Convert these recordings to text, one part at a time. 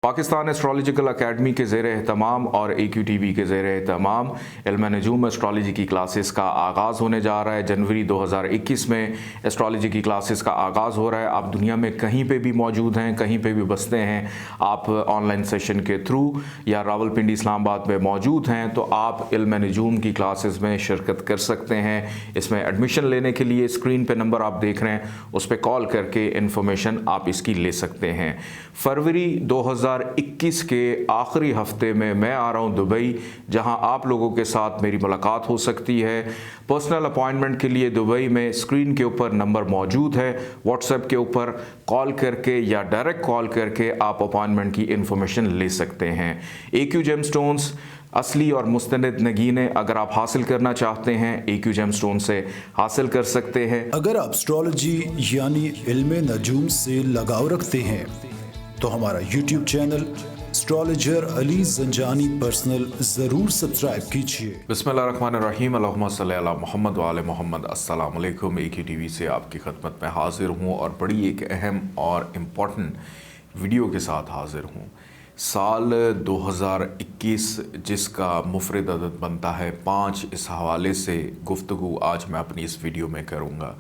Pakistan astrological academy के ज़ेर एहतमाम और AQTV के ज़ेर एहतमाम इल्म नजूम एस्ट्रोलॉजी की क्लासेस का आगाज़ होने जा रहा है। जनवरी 2021 में एस्ट्रोलॉजी की क्लासेस का आगाज़ हो रहा है। आप दुनिया में कहीं पे भी मौजूद हैं, कहीं पे भी बसते हैं, आप ऑनलाइन सेशन के थ्रू या रावलपिंडी इस्लामाबाद में मौजूद हैं तो आप इल्म नजूम की क्लासेस में शिरकत कर सकते हैं। इसमें एडमिशन लेने के लिए स्क्रीन पे नंबर आप देख रहे हैं, उस पर कॉल करके इन्फॉर्मेशन आप इसकी ले सकते हैं। फरवरी 2021 के आखिरी हफ्ते में मैं आ रहा हूँ दुबई, जहां आप लोगों के साथ मेरी मुलाकात हो सकती है। पर्सनल अपॉइंटमेंट के लिए दुबई में स्क्रीन के ऊपर नंबर मौजूद है, व्हाट्सएप के ऊपर कॉल करके या डायरेक्ट कॉल करके आप अपॉइंटमेंट की इन्फॉर्मेशन ले सकते हैं। AQ जेमस्टोन्स असली और मुस्तनद नगीने अगर आप हासिल करना चाहते हैं AQ जेमस्टोन से हासिल कर सकते हैं। अगर आप एस्ट्रोलॉजी यानी इल्म नजूम से लगाव रखते हैं तो हमारा YouTube channel astrologer Ali Zanjani personal ज़रूर सब्सक्राइब कीजिए। बिस्मिल्लाहिर्रहमानिर्रहीम, अल्लाहुम्मा सल्ली अला मोहम्मद व आले मोहम्मद। अस्सलाम वालेकुम। AQTV से आपकी खिदमत में हाजिर हूँ और बड़ी एक अहम और इम्पॉर्टेंट वीडियो के साथ हाजिर हूँ। साल 2021 जिसका मुफरद अदद बनता है 5, इस हवाले से गुफ्तगू आज मैं अपनी इस वीडियो में करूँगा।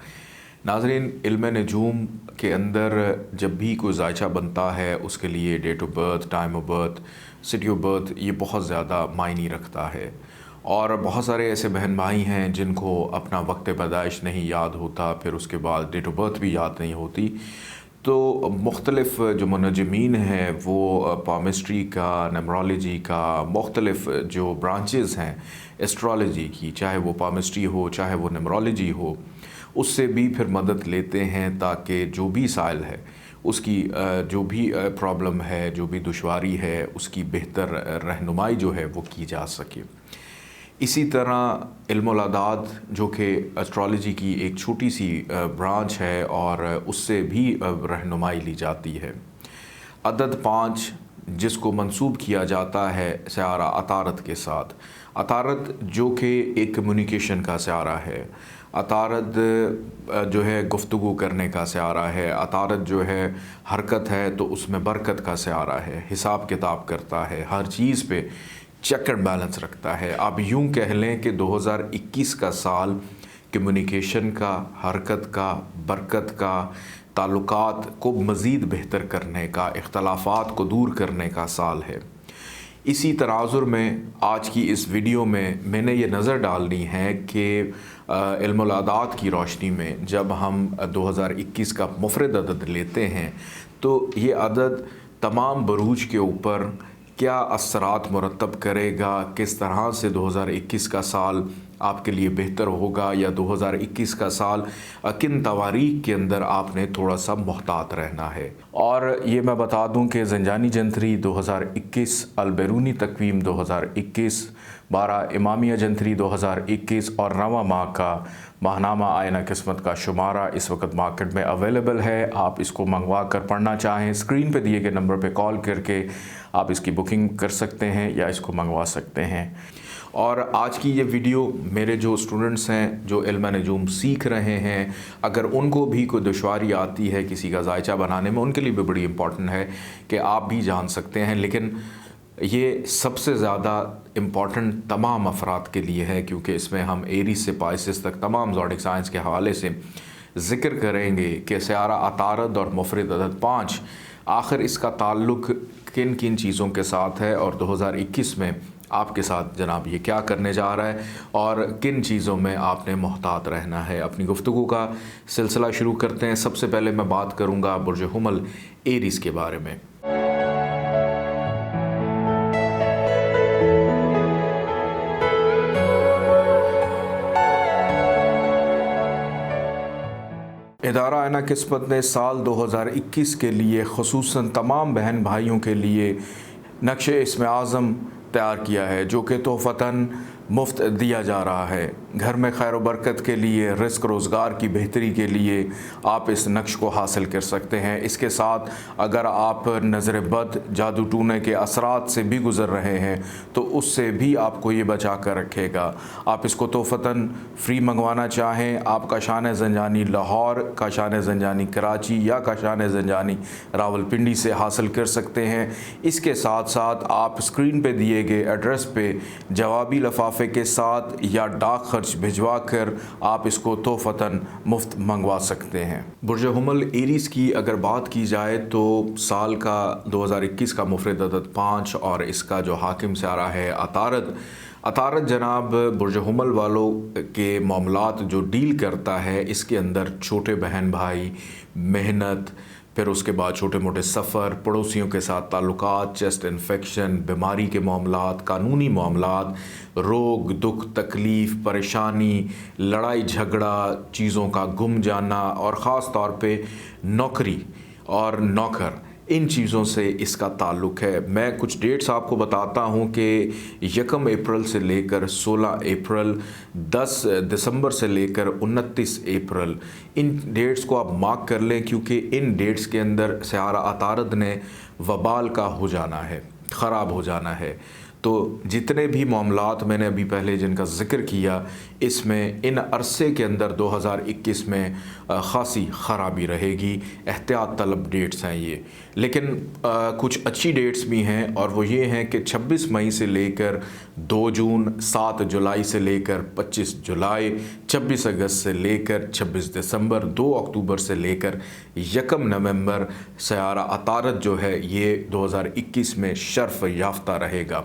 नाज़रीन, इल्म नजूम के अंदर जब भी कोई ज़ायचा बनता है उसके लिए date of birth, time of birth, city of birth ये बहुत ज़्यादा मायने रखता है। और बहुत सारे ऐसे बहन भाई हैं जिनको अपना वक्त पैदाइश नहीं याद होता, फिर उसके बाद डेट ऑफ बर्थ भी याद नहीं होती। तो मुख्तलिफ़ जो मुनजमीन हैं वो पामिस्ट्री का, नमरोलॉजी का, मुख्तलिफ़ जो ब्रांचेस हैं एस्ट्रोलॉजी की, चाहे वो पामिस्ट्री हो चाहे वो नमरोलॉजी हो, उससे भी फिर मदद लेते हैं ताकि जो भी साइल है उसकी जो भी प्रॉब्लम है, जो भी दुश्वारी है, उसकी बेहतर रहनुमाई जो है वो की जा सके। इसी तरह इल्मुल अदाद जो कि एस्ट्रोलॉजी की एक छोटी सी ब्रांच है और उससे भी रहनुमाई ली जाती है। अदद 5 जिसको मंसूब किया जाता है सियारा अतारत के साथ। अतारत जो कि एक कम्युनिकेशन का सियारा है, अतारत जो है गुफ्तगू करने का सियारा है, अतारत जो है हरकत है तो उसमें बरकत का सियारा है, हिसाब किताब करता है, हर चीज़ पे चेक एंड बैलेंस रखता है। आप यूँ कह लें कि 2021 का साल कम्युनिकेशन का, हरकत का, बरकत का, ताल्लुकात को मज़ीद बेहतर करने का, इख्तलाफात को दूर करने का साल है। इसी तनाजुर में आज की इस वीडियो में मैंने ये नज़र डालनी है कि इल्मुल अदाद की रोशनी में जब हम 2021 का मुफरद अदद लेते हैं तो ये अदद तमाम बरूज के ऊपर क्या असरात मुरतब करेगा, किस तरह से 2021 का साल आपके लिए बेहतर होगा या 2021 का साल किन तवारीख के अंदर आपने थोड़ा सा मोहतात रहना है। और ये मैं बता दूं कि ज़ंजानी जंतरी 2021, अलबैरूनी तकवीम 2021, 12 इमामिया जंतरी 2021 और रवा माह का माहनामा आयना किस्मत का शुमारा इस वक्त मार्केट में अवेलेबल है। आप इसको मंगवा कर पढ़ना चाहें, स्क्रीन पे दिए गए नंबर पे कॉल करके आप इसकी बुकिंग कर सकते हैं या इसको मंगवा सकते हैं। और आज की ये वीडियो मेरे जो स्टूडेंट्स हैं जो इल्म नजूम सीख रहे हैं, अगर उनको भी कोई दुश्वारी आती है किसी का ज़ायचा बनाने में, उनके लिए भी बड़ी इम्पॉर्टेंट है कि आप भी जान सकते हैं। लेकिन ये सबसे ज़्यादा इम्पॉर्टेंट तमाम अफराद के लिए है क्योंकि इसमें हम एरीज से पाइसेस तक तमाम ज़ोडिक साइंस के हवाले से ज़िक्र करेंगे कि सियारा अतारद और मुफरद अदद 5 आखिर इसका ताल्लुक़ किन किन चीज़ों के साथ है और 2021 में आपके साथ जनाब ये क्या करने जा रहा है और किन चीज़ों में आपने मोहतात रहना है। अपनी गुफ्तगू का सिलसिला शुरू करते हैं। सबसे पहले मैं बात करूँगा बुर्ज हुमल एरीज के बारे में। इदारा आयना किस्मत ने साल 2021 के लिए ख़ुसूसन तमाम बहन भाइयों के लिए नक्शे इसमें आज़म तैयार किया है जो कि तोहफ़तन मुफ्त दिया जा रहा है। घर में खैर व बरकत के लिए, रिस्क रोज़गार की बेहतरी के लिए आप इस नक्श को हासिल कर सकते हैं। इसके साथ अगर आप नज़र बद, जादू टूने के असरात से भी गुज़र रहे हैं तो उससे भी आपको ये बचा कर रखेगा। आप इसको तोहफ़तन फ्री मंगवाना चाहें, आप काशान ज़ंजानी लाहौर, काशान ज़ंजानी कराची या काशान ज़ंजानी रावलपिंडी से हासिल कर सकते हैं। इसके साथ साथ आप स्क्रीन पे दिए गए एड्रेस पे जवाबी लफाफे के साथ या डाक खर्च भिजवा कर आप इसको तोहफ़तन मुफ्त मंगवा सकते हैं। बुर्ज हुमल एरीज़ की अगर बात की जाए तो साल का 2021 का मुफरद अदद 5 और इसका जो हाकिम सारा है अतारद जनाब बुर्ज हुमल वालों के मामलात जो डील करता है, इसके अंदर छोटे बहन भाई, मेहनत, फिर उसके बाद छोटे मोटे सफ़र, पड़ोसियों के साथ ताल्लुकात, चेस्ट इन्फेक्शन, बीमारी के मामलात, कानूनी मामलात, रोग दुख तकलीफ़ परेशानी, लड़ाई झगड़ा, चीज़ों का गुम जाना और ख़ास तौर पे नौकरी और नौकर, इन चीज़ों से इसका ताल्लुक़ है। मैं कुछ डेट्स आपको बताता हूँ कि 1 अप्रैल से लेकर 16 अप्रैल, 10 दिसंबर से लेकर 29 अप्रैल, इन डेट्स को आप मार्क कर लें क्योंकि इन डेट्स के अंदर सयारा अतारद ने वबाल का हो जाना है, ख़राब हो जाना है। तो जितने भी मामलात मैंने अभी पहले जिनका ज़िक्र किया, इसमें इन अरसे के अंदर 2021 में ख़ासी ख़राबी रहेगी। एहतियात तलब डेट्स हैं ये, लेकिन कुछ अच्छी डेट्स भी हैं और वो ये हैं कि 26 मई से लेकर 2 जून, 7 जुलाई से लेकर 25 जुलाई, 26 अगस्त से लेकर 26 दिसंबर, 2 अक्टूबर से लेकर 1 नवंबर सयारा अतारद जो है ये 2021 में शर्फ याफ्ता रहेगा।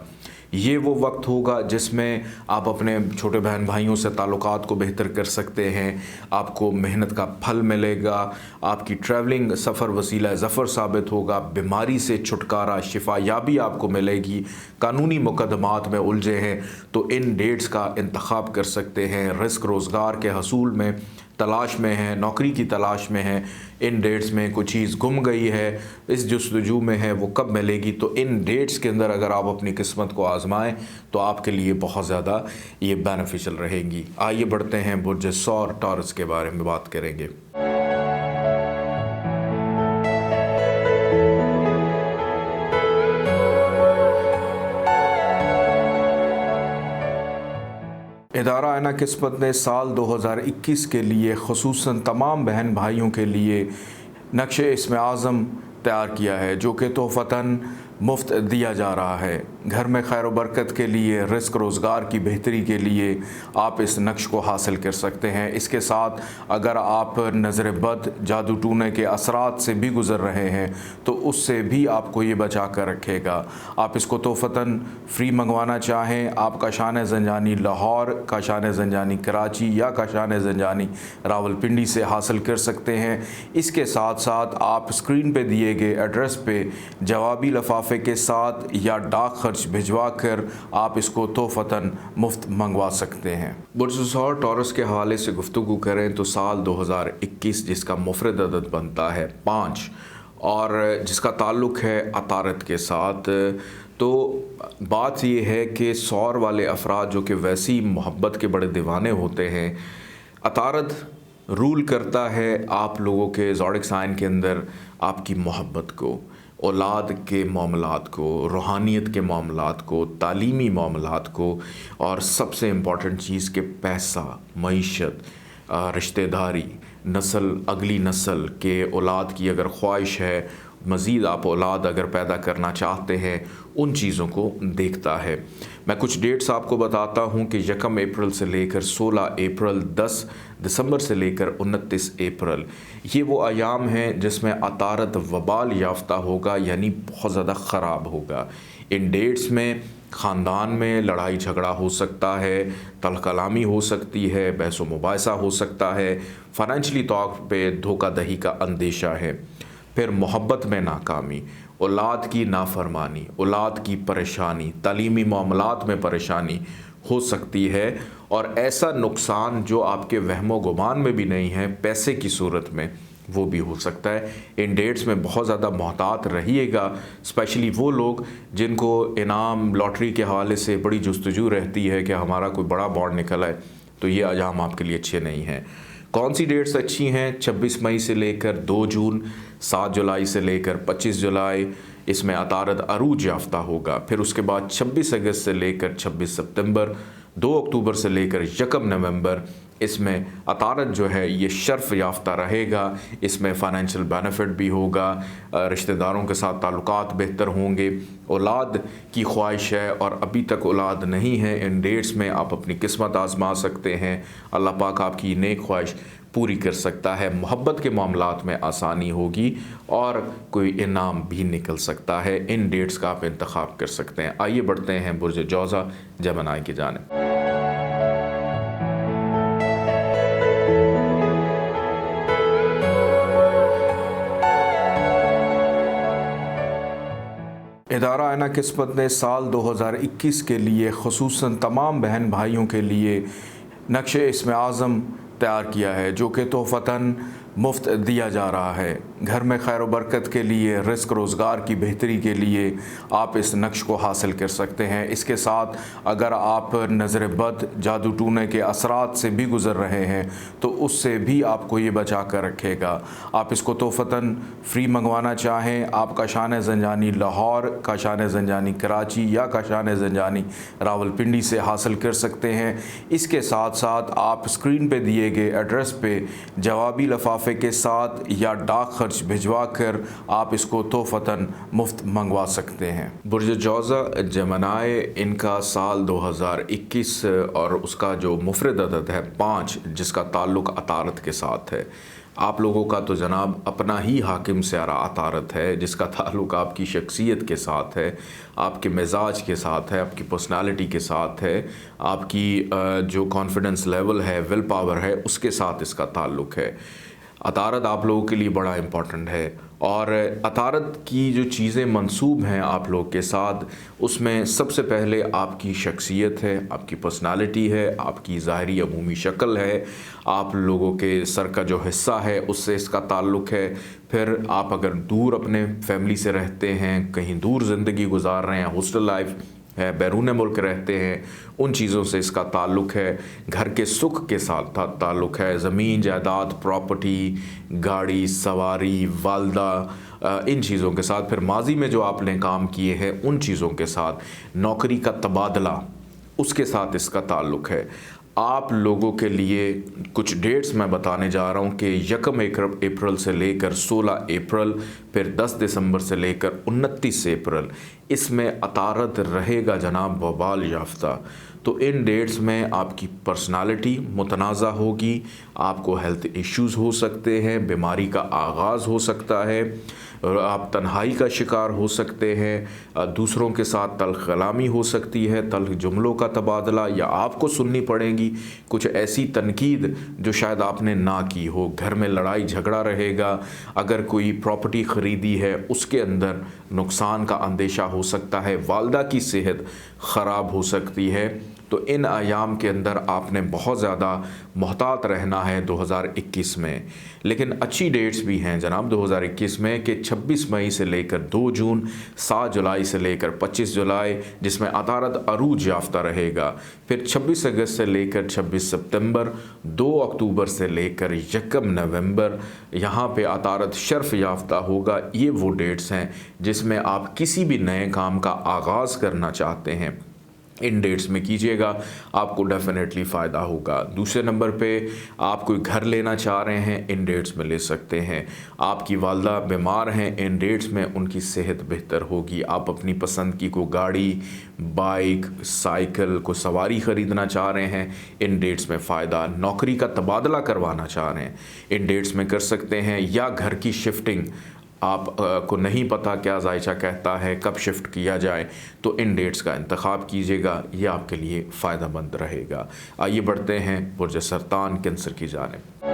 ये वो वक्त होगा जिसमें आप अपने छोटे बहन भाइयों से ताल्लुकात को बेहतर कर सकते हैं, आपको मेहनत का फल मिलेगा, आपकी ट्रैवलिंग सफ़र वसीला ज़फ़र साबित होगा, बीमारी से छुटकारा, शिफायाबी आपको मिलेगी, कानूनी मुकदमात में उलझे हैं तो इन डेट्स का इंतखाब कर सकते हैं। रिस्क रोज़गार के हसूल में तलाश में हैं, नौकरी की तलाश में हैं, इन डेट्स में कोई चीज़ गुम गई है, इस जस्तजू में है, वो कब मिलेगी, तो इन डेट्स के अंदर अगर आप अपनी किस्मत को आजमाएं तो आपके लिए बहुत ज़्यादा ये बेनिफिशियल रहेंगी। आइए बढ़ते हैं, बुर्ज सौर टॉरस के बारे में बात करेंगे। इदारा आइना किस्मत ने साल 2021 के लिए ख़ुसूसन तमाम बहन भाइयों के लिए नक्शे इसमें आज़म तैयार किया है जो कि तोहफ़तन मुफ्त दिया जा रहा है। घर में खैर व बरकत के लिए, रिस्क रोज़गार की बेहतरी के लिए आप इस नक्श को हासिल कर सकते हैं। इसके साथ अगर आप नज़र बद, जादू टूने के असरात से भी गुज़र रहे हैं तो उससे भी आपको ये बचा कर रखेगा। आप इसको तोहफ़तन फ्री मंगवाना चाहें, आप काशान ज़ंजानी लाहौर, काशान ज़ंजानी कराची या काशान ज़ंजानी रावलपिंडी से हासिल कर सकते हैं। इसके साथ साथ आप स्क्रीन पे दिए गए एड्रेस पे जवाबी लफाफे के साथ या डाक खर्च भिजवा कर आप इसको तोहफ़तन मुफ्त मंगवा सकते हैं। बुर्ज सौर टॉरस के हवाले से गुफ्तगू करें तो साल 2021 जिसका मुफरद अदद बनता है 5 और जिसका ताल्लुक़ है अतारद के साथ, तो बात ये है कि सौर वाले अफराद जो कि वैसी मोहब्बत के बड़े दीवाने होते हैं, अतारद रूल करता है आप लोगों के ज़ोडिक साइन के अंदर आपकी मोहब्बत को, औलाद के मामलात को, रूहानियत के मामलात को, तालीमी मामलात को और सबसे इम्पॉर्टेंट चीज़ के पैसा, मईशत, रिश्तेदारी, नस्ल, अगली नस्ल के औलाद की अगर ख्वाहिश है, मज़ीद आप औलाद अगर पैदा करना चाहते हैं, उन चीज़ों को देखता है। मैं कुछ डेट्स आपको बताता हूँ कि 1 अप्रैल से लेकर 16 अप्रैल, 10 दिसंबर से लेकर 29 अप्रैल, ये वो अयाम हैं जिसमें अतारद वबाल याफ्ता होगा, यानी बहुत ज़्यादा ख़राब होगा। इन डेट्स में ख़ानदान में लड़ाई झगड़ा हो सकता है, तल्ख़ कलामी हो सकती है, बहस व मुबाहिसा हो सकता है, फ़ाइनेंशली तौर पे धोखाधड़ी का अंदेशा है, फिर मोहब्बत में नाकामी, औलाद की नाफरमानी, औलाद की परेशानी, तालीमी मामलात में परेशानी हो सकती है और ऐसा नुकसान जो आपके वहमो गुमान में भी नहीं है, पैसे की सूरत में وہ بھی ہو سکتا ہے۔ ان ڈیٹس میں بہت زیادہ محتاط رہیے گا، اسپیشلی وہ لوگ جن کو انعام لاٹری کے حوالے سے بڑی جستجو رہتی ہے کہ ہمارا کوئی بڑا بانڈ نکلا ہے، تو یہ ایام آپ کے لیے اچھے نہیں ہیں۔ کون سی ڈیٹس اچھی ہیں؟ 26 مئی سے لے کر 2 جون، 7 جولائی سے لے کر 25 جولائی، اس میں عطارد عروج یافتہ ہوگا۔ پھر اس کے بعد 26 اگست سے لے کر 26 ستمبر، 2 اکتوبر سے لے کر 1 نومبر، اس میں عطارد جو ہے یہ شرف یافتہ رہے گا۔ اس میں فائنینشیل بینیفٹ بھی ہوگا، رشتہ داروں کے ساتھ تعلقات بہتر ہوں گے، اولاد کی خواہش ہے اور ابھی تک اولاد نہیں ہے، ان ڈیٹس میں آپ اپنی قسمت آزما سکتے ہیں۔ اللہ پاک آپ کی نیک خواہش پوری کر سکتا ہے، محبت کے معاملات میں آسانی ہوگی اور کوئی انعام بھی نکل سکتا ہے۔ ان ڈیٹس کا آپ انتخاب کر سکتے ہیں۔ آئیے بڑھتے ہیں برج جوزہ جیمنائی کی جانب۔ ادارہ آئینہ قسمت نے سال 2021 کے لیے خصوصاً تمام بہن بھائیوں کے لیے نقشِ اسم اعظم تیار کیا ہے، جو کہ تحفتاً مفت دیا جا رہا ہے۔ گھر میں خیر و برکت کے لیے، رزق روزگار کی بہتری کے لیے آپ اس نقش کو حاصل کر سکتے ہیں۔ اس کے ساتھ اگر آپ نظر بد، جادو ٹونے کے اثرات سے بھی گزر رہے ہیں تو اس سے بھی آپ کو یہ بچا کر رکھے گا۔ آپ اس کو تحفتاً فری منگوانا چاہیں، آپ کاشان زنجانی لاہور، کاشان زنجانی کراچی یا کاشان زنجانی راولپنڈی سے حاصل کر سکتے ہیں۔ اس کے ساتھ ساتھ آپ اسکرین پہ دیے گئے ایڈریس پہ جوابی لفافے کے ساتھ یا ڈاک خرچ بھجوا کر آپ اس کو تحفتاً مفت منگوا سکتے ہیں۔ برج جوزہ جیمنائی، ان کا سال 2021 اور اس کا جو مفرد عدد ہے 5، جس کا تعلق عطارد کے ساتھ ہے۔ آپ لوگوں کا تو جناب اپنا ہی حاکم سیارہ عطارد ہے، جس کا تعلق آپ کی شخصیت کے ساتھ ہے، آپ کے مزاج کے ساتھ ہے، آپ کی پرسنالٹی کے ساتھ ہے، آپ کی جو کانفیڈنس لیول ہے، ول پاور ہے، اس کے ساتھ اس کا تعلق ہے۔ عطارد آپ لوگوں کے لیے بڑا امپورٹنٹ ہے، اور عطارد کی جو چیزیں منسوب ہیں آپ لوگ کے ساتھ، اس میں سب سے پہلے آپ کی شخصیت ہے، آپ کی پرسنالٹی ہے، آپ کی ظاہری عمومی شکل ہے، آپ لوگوں کے سر کا جو حصہ ہے اس سے اس کا تعلق ہے۔ پھر آپ اگر دور اپنے فیملی سے رہتے ہیں، کہیں دور زندگی گزار رہے ہیں، ہاسٹل لائف ہے، بیرون ملک رہتے ہیں، ان چیزوں سے اس کا تعلق ہے۔ گھر کے سکھ کے ساتھ تعلق ہے، زمین جائیداد، پراپرٹی، گاڑی سواری، والدہ، ان چیزوں کے ساتھ۔ پھر ماضی میں جو آپ نے کام کیے ہیں ان چیزوں کے ساتھ، نوکری کا تبادلہ، اس کے ساتھ اس کا تعلق ہے۔ آپ لوگوں کے لیے کچھ ڈیٹس میں بتانے جا رہا ہوں کہ 1 اپریل سے لے کر 16 اپریل، پھر 10 دسمبر سے لے کر 29 اپریل، اس میں عطارد رہے گا جناب وبال یافتہ۔ تو ان ڈیٹس میں آپ کی پرسنالٹی متنازع ہوگی، آپ کو ہیلتھ ایشوز ہو سکتے ہیں، بیماری کا آغاز ہو سکتا ہے، آپ تنہائی کا شکار ہو سکتے ہیں، دوسروں کے ساتھ تلخ کلامی ہو سکتی ہے، تلخ جملوں کا تبادلہ، یا آپ کو سننی پڑے گی کچھ ایسی تنقید جو شاید آپ نے نہ کی ہو۔ گھر میں لڑائی جھگڑا رہے گا، اگر کوئی پراپرٹی خریدی ہے اس کے اندر نقصان کا اندیشہ ہو سکتا ہے، والدہ کی صحت خراب ہو سکتی ہے۔ تو ان ایام کے اندر آپ نے بہت زیادہ محتاط رہنا ہے 2021 میں۔ لیکن اچھی ڈیٹس بھی ہیں جناب 2021 میں، کہ 26 مئی سے لے کر 2 جون، 7 جولائی سے لے کر 25 جولائی، جس میں عطارد عروج یافتہ رہے گا۔ پھر 26 اگست سے لے کر 26 ستمبر، 2 اکتوبر سے لے کر 1 نومبر، یہاں پہ عطارد شرف یافتہ ہوگا۔ یہ وہ ڈیٹس ہیں جس میں آپ کسی بھی نئے کام کا آغاز کرنا چاہتے ہیں، ان ڈیٹس میں کیجئے گا، آپ کو ڈیفینیٹلی فائدہ ہوگا۔ دوسرے نمبر پہ آپ کوئی گھر لینا چاہ رہے ہیں، ان ڈیٹس میں لے سکتے ہیں۔ آپ کی والدہ بیمار ہیں، ان ڈیٹس میں ان کی صحت بہتر ہوگی۔ آپ اپنی پسند کی کوئی گاڑی، بائک، سائیکل، کوئی سواری خریدنا چاہ رہے ہیں، ان ڈیٹس میں فائدہ۔ نوکری کا تبادلہ کروانا چاہ رہے ہیں، ان ڈیٹس میں کر سکتے ہیں۔ یا گھر کی شفٹنگ، آپ کو نہیں پتہ کیا ذائچہ کہتا ہے، کب شفٹ کیا جائے، تو ان ڈیٹس کا انتخاب کیجیے گا، یہ آپ کے لیے فائدہ مند رہے گا۔ آئیے بڑھتے ہیں برج سرطان کینسر کی جانب۔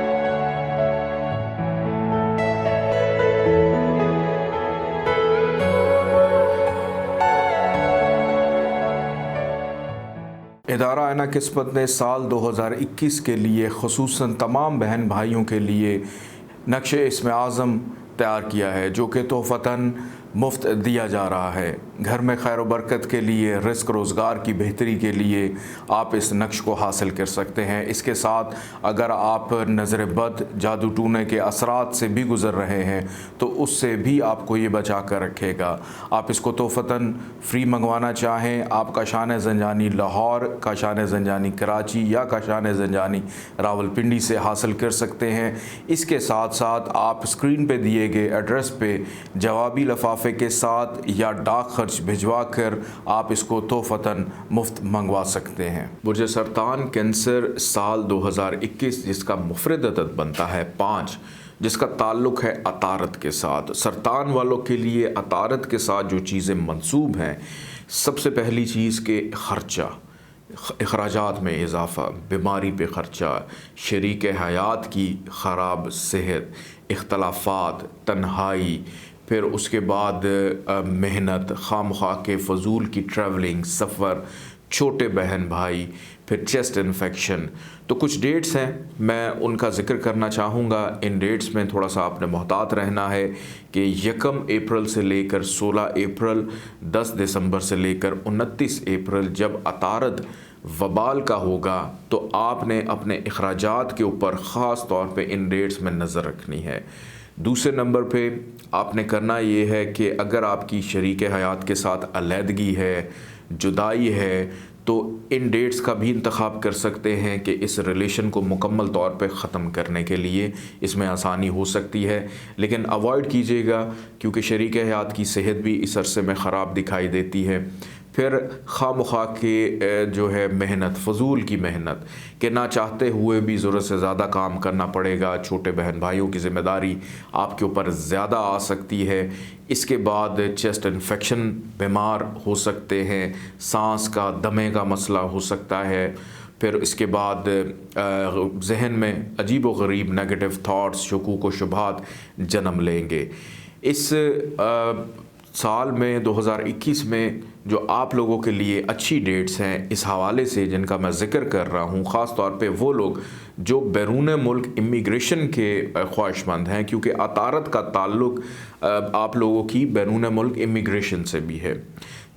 ادارہ آئینہ قسمت نے سال 2021 کے لیے خصوصاً تمام بہن بھائیوں کے لیے नक्श इसम आज़म तैयार किया है जो कि तोहफ़तन मुफ्त दिया जा रहा है। घर में खैर व बरकत के लिए, रिस्क रोज़गार की बेहतरी के लिए आप इस नक्श को हासिल कर सकते हैं। इसके साथ अगर आप नज़र बद, जादू टूने के असरात से भी गुज़र रहे हैं तो उससे भी आपको ये बचा कर रखेगा। आप इसको तोहफ़तन फ्री मंगवाना चाहें, आप काशान ज़ंजानी लाहौर, काशान ज़ंजानी कराची या काशान ज़ंजानी रावलपिंडी से हासिल कर सकते हैं। इसके साथ साथ आप स्क्रीन पे दिए गए एड्रेस पे जवाबी लफाफे के साथ या डाक खर्च भिजवा कर आप इसको तोहफ़तन मुफ्त मंगवा सकते हैं। बुर्ज सरतान कैंसर साल 2021 जिसका मुफरद अदद बनता है 5, जिसका ताल्लुक़ है अतारत के साथ। सरतान वालों के लिए अतारत के साथ जो चीज़ें मंसूब हैं, सबसे पहली चीज़ के ख़र्चा, अखराजात में इजाफ़ा, बीमारी पे ख़र्चा, शरीक हयात की ख़राब सेहत, इख्तलाफात, तन्हाई, फिर उसके बाद मेहनत, खामखा के फ़जूल की ट्रैवलिंग, सफ़र, छोटे बहन भाई, फिर चेस्ट इन्फेक्शन। तो कुछ डेट्स हैं, मैं उनका ज़िक्र करना चाहूँगा। इन डेट्स में थोड़ा सा आपने मोहतात रहना है कि 1 अप्रैल से लेकर 16 अप्रैल, 10 दिसंबर से लेकर 29 अप्रैल जब अतारत वबाल का होगा तो आपने अपने अखराजात के ऊपर ख़ास तौर पे इन डेट्स में नज़र रखनी है। दूसरे नंबर पे आपने करना ये है कि अगर आपकी शरीक हयात के साथ अलहदगी है, जुदाई है, तो इन डेट्स का भी इंतखाब कर सकते हैं कि इस रिलेशन को मुकम्मल तौर पे ख़त्म करने के लिए इसमें आसानी हो सकती है। लेकिन अवॉइड कीजिएगा क्योंकि शरीक हयात की सेहत भी इस अरसे में ख़राब दिखाई देती है। फिर खामखा के जो है मेहनत, फ़जूल की मेहनत कि ना चाहते हुए भी ज़रूरत से ज़्यादा काम करना पड़ेगा, छोटे बहन भाइयों की ज़िम्मेदारी आपके ऊपर ज़्यादा आ सकती है। इसके बाद चेस्ट इन्फेक्शन बीमार हो सकते हैं, सांस का, दमे का मसला हो सकता है। फिर इसके बाद जहन में अजीब व गरीब नेगेटिव थाट्स, शकूक व शुबहात जन्म लेंगे। इस साल में 2021 में जो आप लोगों के लिए अच्छी डेट्स हैं इस हवाले से जिनका मैं ज़िक्र कर रहा हूँ, ख़ास तौर पे वो लोग जो बैरून मुल्क इमिग्रेशन के ख्वाहिशमंद हैं, क्योंकि अतारत का ताल्लुक़ आप लोगों की बैरून मुल्क इमिग्रेशन से भी है।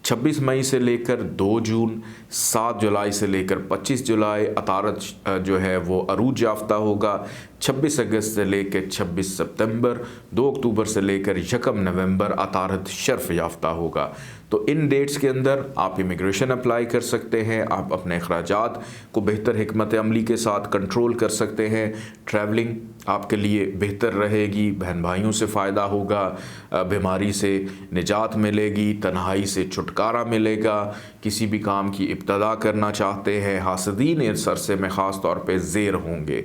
26 मई से लेकर 2 जून, 7 जुलाई से लेकर 25 जुलाई अतारत जो है वो अरूज याफ्ता होगा। 26 अगस्त से लेकर 26 सितंबर, 2 अक्टूबर से लेकर 1 नवंबर अतारत शर्फ याफ्ता होगा। तो इन डेट्स के अंदर आप इमिग्रेशन अप्लाई कर सकते हैं, आप अपने अखराजात को बेहतर हिकमत अमली के साथ कंट्रोल कर सकते हैं। ट्रैवलिंग आपके लिए बेहतर रहेगी, बहन भाइयों से फ़ायदा होगा, बीमारी से निजात मिलेगी, तन्हाई से छुटकारा मिलेगा। किसी भी काम की इब्तदा करना चाहते हैं, हासदीन इस अरसे में ख़ास तौर पे ज़ेर होंगे।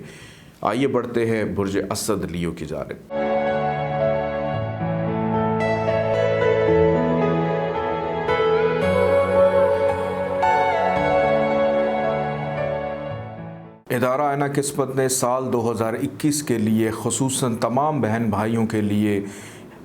आइए बढ़ते हैं बुर्ज असद लियो की जानिब। इदारा आइना किस्मत ने साल 2021 के लिए ख़ुसूसन तमाम बहन भाइयों के लिए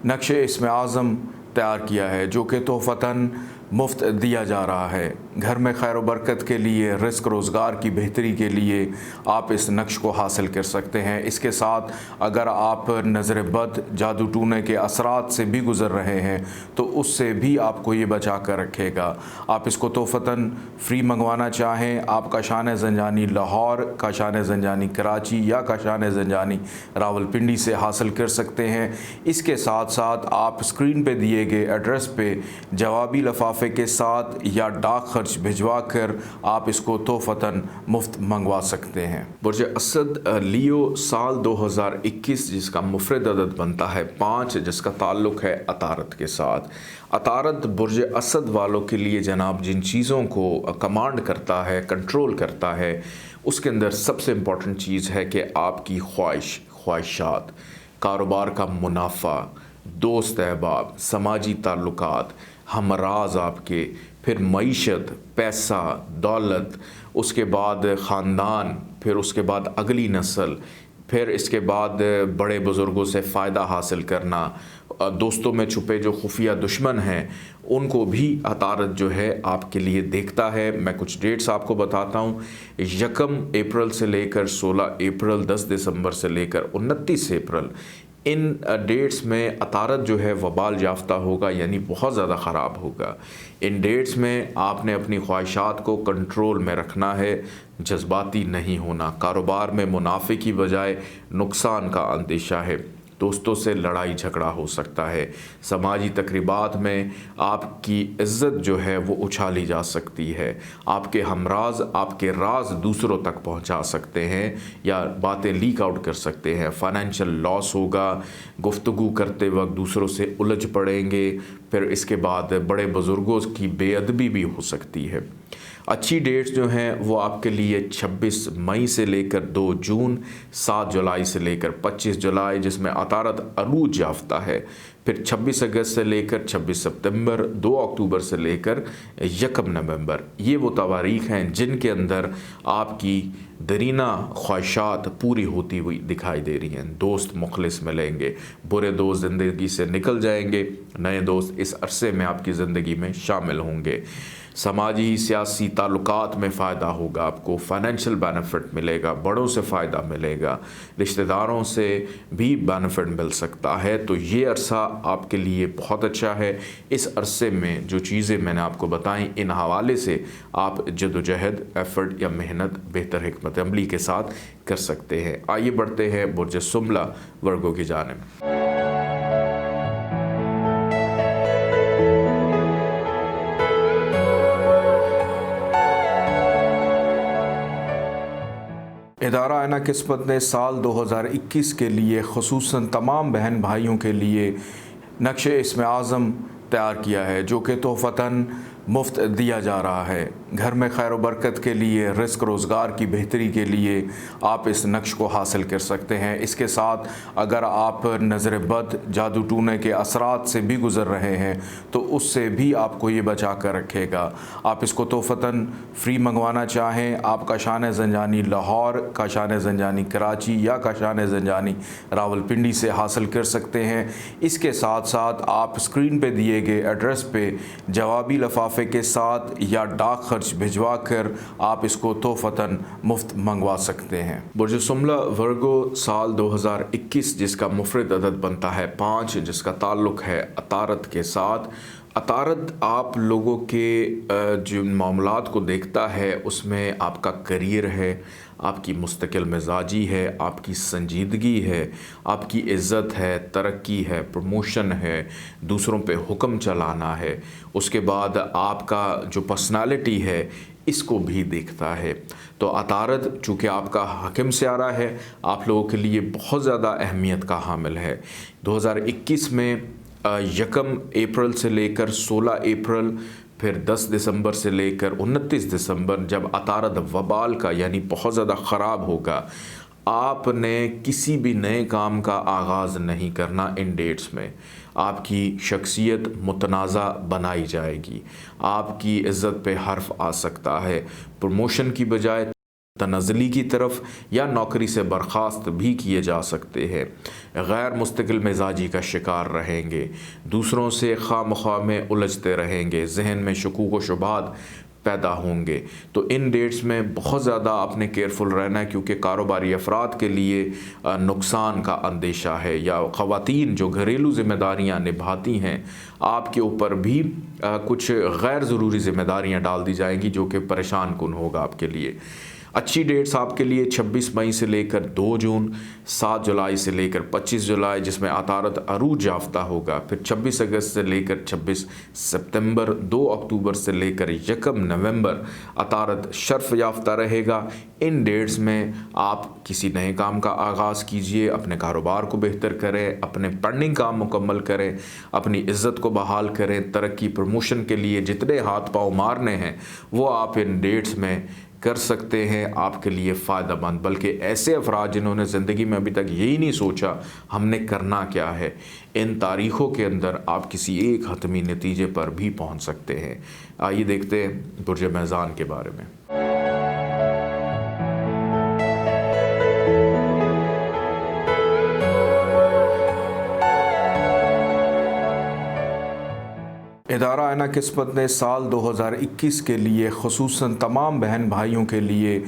नक्श इसम आज़म तैयार किया है जो कि तोहफ़तन मुफ्त दिया जा रहा है। घर में खैर व बरकत के लिए, रिस्क रोज़गार की बेहतरी के लिए आप इस नक्श को हासिल कर सकते हैं। इसके साथ अगर आप नज़र बद, जादू टूने के असरात से भी गुज़र रहे हैं तो उससे भी आपको ये बचा कर रखेगा। आप इसको तोहफ़तन फ्री मंगवाना चाहें, आप काशान ज़ंजानी लाहौर, काशान ज़ंजानी कराची या काशान ज़ंजानी रावलपिंडी से हासिल कर सकते हैं। इसके साथ साथ आप स्क्रीन पे दिए गए एड्रेस पे जवाबी लफाफे के साथ या डाक खर्च भिजवा कर आप इसको तोहफ़तन मुफ्त मंगवा सकते हैं। बुर्ज असद लियो साल 2021 जिसका मुफरद अदद बनता है 5, जिसका ताल्लुक़ है अतारत के साथ। अतारत बुर्ज असद वालों के लिए जनाब जिन चीज़ों को कमांड करता है, कंट्रोल करता है, उसके अंदर सबसे इम्पॉर्टेंट चीज़ है कि आपकी ख्वाहिशात, कारोबार का मुनाफा, दोस्त अहबाब, समाजी ताल्लुकात, हमराज आपके, फिर मईशत, पैसा, दौलत, उसके बाद ख़ानदान, फिर उसके बाद अगली नस्ल, फिर इसके बाद बड़े बुज़ुर्गों से फ़ायदा हासिल करना, दोस्तों में छुपे जो खुफिया दुश्मन हैं उनको भी अतारद जो है आपके लिए देखता है। मैं कुछ डेट्स आपको बताता हूँ। 1 अप्रैल से लेकर 16 अप्रैल, 10 दिसंबर से लेकर 29 अप्रैल, इन डेट्स में अतारद जो है वबाल याफ्ता होगा, यानी बहुत ज़्यादा ख़राब होगा। इन डेट्स में आपने अपनी ख्वाहिशात को कंट्रोल में रखना है, जज्बाती नहीं होना। कारोबार में मुनाफे की बजाय नुकसान का अंदेशा है। दोस्तों से लड़ाई झगड़ा हो सकता है। समाजी तकरीबात में आपकी इज़्ज़त जो है वो उछाली जा सकती है। आपके हमराज आपके राज दूसरों तक पहुंचा सकते हैं या बातें लीक आउट कर सकते हैं। फाइनेंशियल लॉस होगा। गुफ्तगू करते वक्त दूसरों से उलझ पड़ेंगे। फिर इसके बाद बड़े बुज़ुर्गों की बेअदबी भी हो सकती है। अच्छी डेट्स जो हैं वो आपके लिए 26 मई से लेकर 2 जून, 7 जुलाई से लेकर 25 जुलाई, जिसमें अतारद अरूज याफ्ता है। फिर 26 अगस्त से लेकर 26 सितंबर, 2 अक्टूबर से लेकर 1 नवंबर, ये वो तवारीख़ हैं जिनके अंदर आपकी दरीना ख्वाहिशात पूरी होती हुई दिखाई दे रही हैं। दोस्त मुखलिस मिलेंगे, बुरे दोस्त ज़िंदगी से निकल जाएंगे, नए दोस्त इस अरसे में आपकी ज़िंदगी में शामिल होंगे। समाजी सियासी ताल्लुकात में फ़ायदा होगा, आपको फाइनेंशियल बेनिफिट मिलेगा, बड़ों से फ़ायदा मिलेगा, रिश्तेदारों से भी बेनिफिट मिल सकता है। तो ये अरसा आपके लिए बहुत अच्छा है। इस अरसे में जो चीज़ें मैंने आपको बताई, इन हवाले से आप जदोजहद, एफ़र्ट या मेहनत बेहतर हिकमत अमली के साथ कर सकते हैं। आइए बढ़ते हैं बुर्ज सुमला वर्गों की जानिब। इदारा आइना किस्मत ने साल 2021 के लिए ख़ुसूसन तमाम बहन भाइयों के लिए नक्शे इस्म आज़म तैयार किया है, जो कि तोहफ़तन मुफ्त दिया जा रहा है। घर में खैर व बरकत के लिए, रिस्क रोज़गार की बेहतरी के लिए आप इस नक्श को हासिल कर सकते हैं। इसके साथ अगर आप नज़र बद, जादू टूने के असरात से भी गुज़र रहे हैं तो उससे भी आपको ये बचा कर रखेगा। आप इसको तोहफ़तन फ्री मंगवाना चाहें, आप काशान ज़ंजानी लाहौर, काशान ज़ंजानी कराची या काशान ज़ंजानी रावलपिंडी से हासिल कर सकते हैं। इसके साथ साथ आप स्क्रीन पे दिए गए एड्रेस पे जवाबी लफाफे के साथ या डाक खर्च भिजवा कर आप इसको तोहफ़तन मुफ्त मंगवा सकते हैं। बुर्ज सुमला वर्गो साल 2021 जिसका मुफरद अदद बनता है 5, जिसका ताल्लुक़ है अतारद के साथ। अतारद आप लोगों के जो मामलात को देखता है उसमें आपका करियर है, आपकी मुस्तकिल मिजाजी है, आपकी संजीदगी है, आपकी इज़्ज़त है, तरक्की है, प्रमोशन है, दूसरों पे हुक्म चलाना है। उसके बाद आपका जो पर्सनालिटी है इसको भी देखता है। तो अतारद चूँकि आपका हाकिम सियारा है, आप लोगों के लिए बहुत ज़्यादा अहमियत का हामिल है। 2021 में 1 अप्रैल से लेकर 16 अप्रैल, फिर 10 दिसंबर से लेकर 29 दिसंबर, जब अतारद वबाल का यानी बहुत ज़्यादा ख़राब होगा, आपने किसी भी नए काम का आगाज़ नहीं करना। इन डेट्स में आपकी शख्सियत मुतनाज़ा बनाई जाएगी, आपकी इज़्ज़त पे हर्फ आ सकता है। प्रमोशन की बजाय तनज़ली की तरफ या नौकरी से बर्खास्त भी किए जा सकते हैं। गैर मुस्तकिल मिजाजी का शिकार रहेंगे, दूसरों से खामख्वाह में उलझते रहेंगे, जहन में शकूक व शुबहात पैदा होंगे। तो इन डेट्स में बहुत ज़्यादा आपने केयरफुल रहना है, क्योंकि कारोबारी अफराद के लिए नुकसान का अंदेशा है, या ख़वातीन जो घरेलू ज़िम्मेदारियाँ निभाती हैं आपके ऊपर भी कुछ गैर ज़रूरी ज़िम्मेदारियाँ डाल दी जाएंगी, जो कि परेशान कुन होगा आपके लिए। अच्छी डेट्स आपके लिए 26 मई से लेकर 2 जून, 7 जुलाई से लेकर 25 जुलाई, जिसमें अतारद अरूज याफ्ता होगा। फिर 26 अगस्त से लेकर 26 सितंबर, 2 अक्टूबर से लेकर 1 नवंबर अतारद शर्फ याफ्ता रहेगा। इन डेट्स में आप किसी नए काम का आगाज़ कीजिए, अपने कारोबार को बेहतर करें, अपने पेंडिंग काम मुकम्मल करें, अपनी इज़्ज़त को बहाल करें। तरक्की प्रमोशन के लिए जितने हाथ पाँव मारने हैं वो आप इन डेट्स में कर सकते हैं, आपके लिए फ़ायदा मंद। बल्कि ऐसे अफराद जिन्होंने ज़िंदगी में अभी तक यही नहीं सोचा हमने करना क्या है, इन तारीख़ों के अंदर आप किसी एक हतमी नतीजे पर भी पहुंच सकते हैं। आइए देखते हैं बुर्ज मीज़ान के बारे में। ادارہ آئینہ قسمت نے سال 2021 کے لیے خصوصاً تمام بہن بھائیوں کے لیے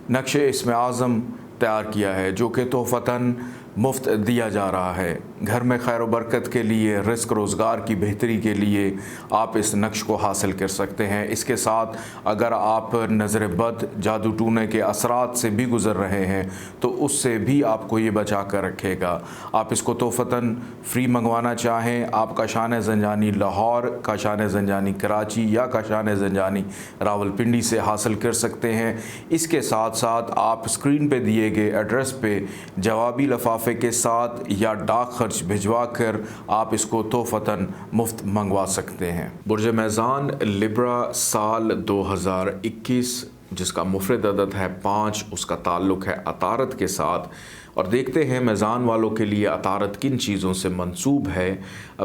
نقشِ اسم اعظم تیار کیا ہے، جو کہ تحفتاً مفت دیا جا رہا ہے۔ گھر میں خیر و برکت کے لیے، رزق روزگار کی بہتری کے لیے آپ اس نقش کو حاصل کر سکتے ہیں۔ اس کے ساتھ اگر آپ نظر بد، جادو ٹونے کے اثرات سے بھی گزر رہے ہیں تو اس سے بھی آپ کو یہ بچا کر رکھے گا۔ آپ اس کو تحفتاً فری منگوانا چاہیں، آپ کاشان زنجانی لاہور، کاشان زنجانی کراچی یا کاشان زنجانی راولپنڈی سے حاصل کر سکتے ہیں۔ اس کے ساتھ ساتھ آپ اسکرین پہ دیے گئے ایڈریس پہ جوابی لفافے کے ساتھ یا ڈاک خرچ بھجوا کر آپ اس کو تحفتاً مفت منگوا سکتے ہیں۔ برج میزان لبرا سال 2021 جس کا مفرد عدد ہے 5، اس کا تعلق ہے عطارد کے ساتھ، اور دیکھتے ہیں میزان والوں کے لیے عطارد کن چیزوں سے منسوب ہے۔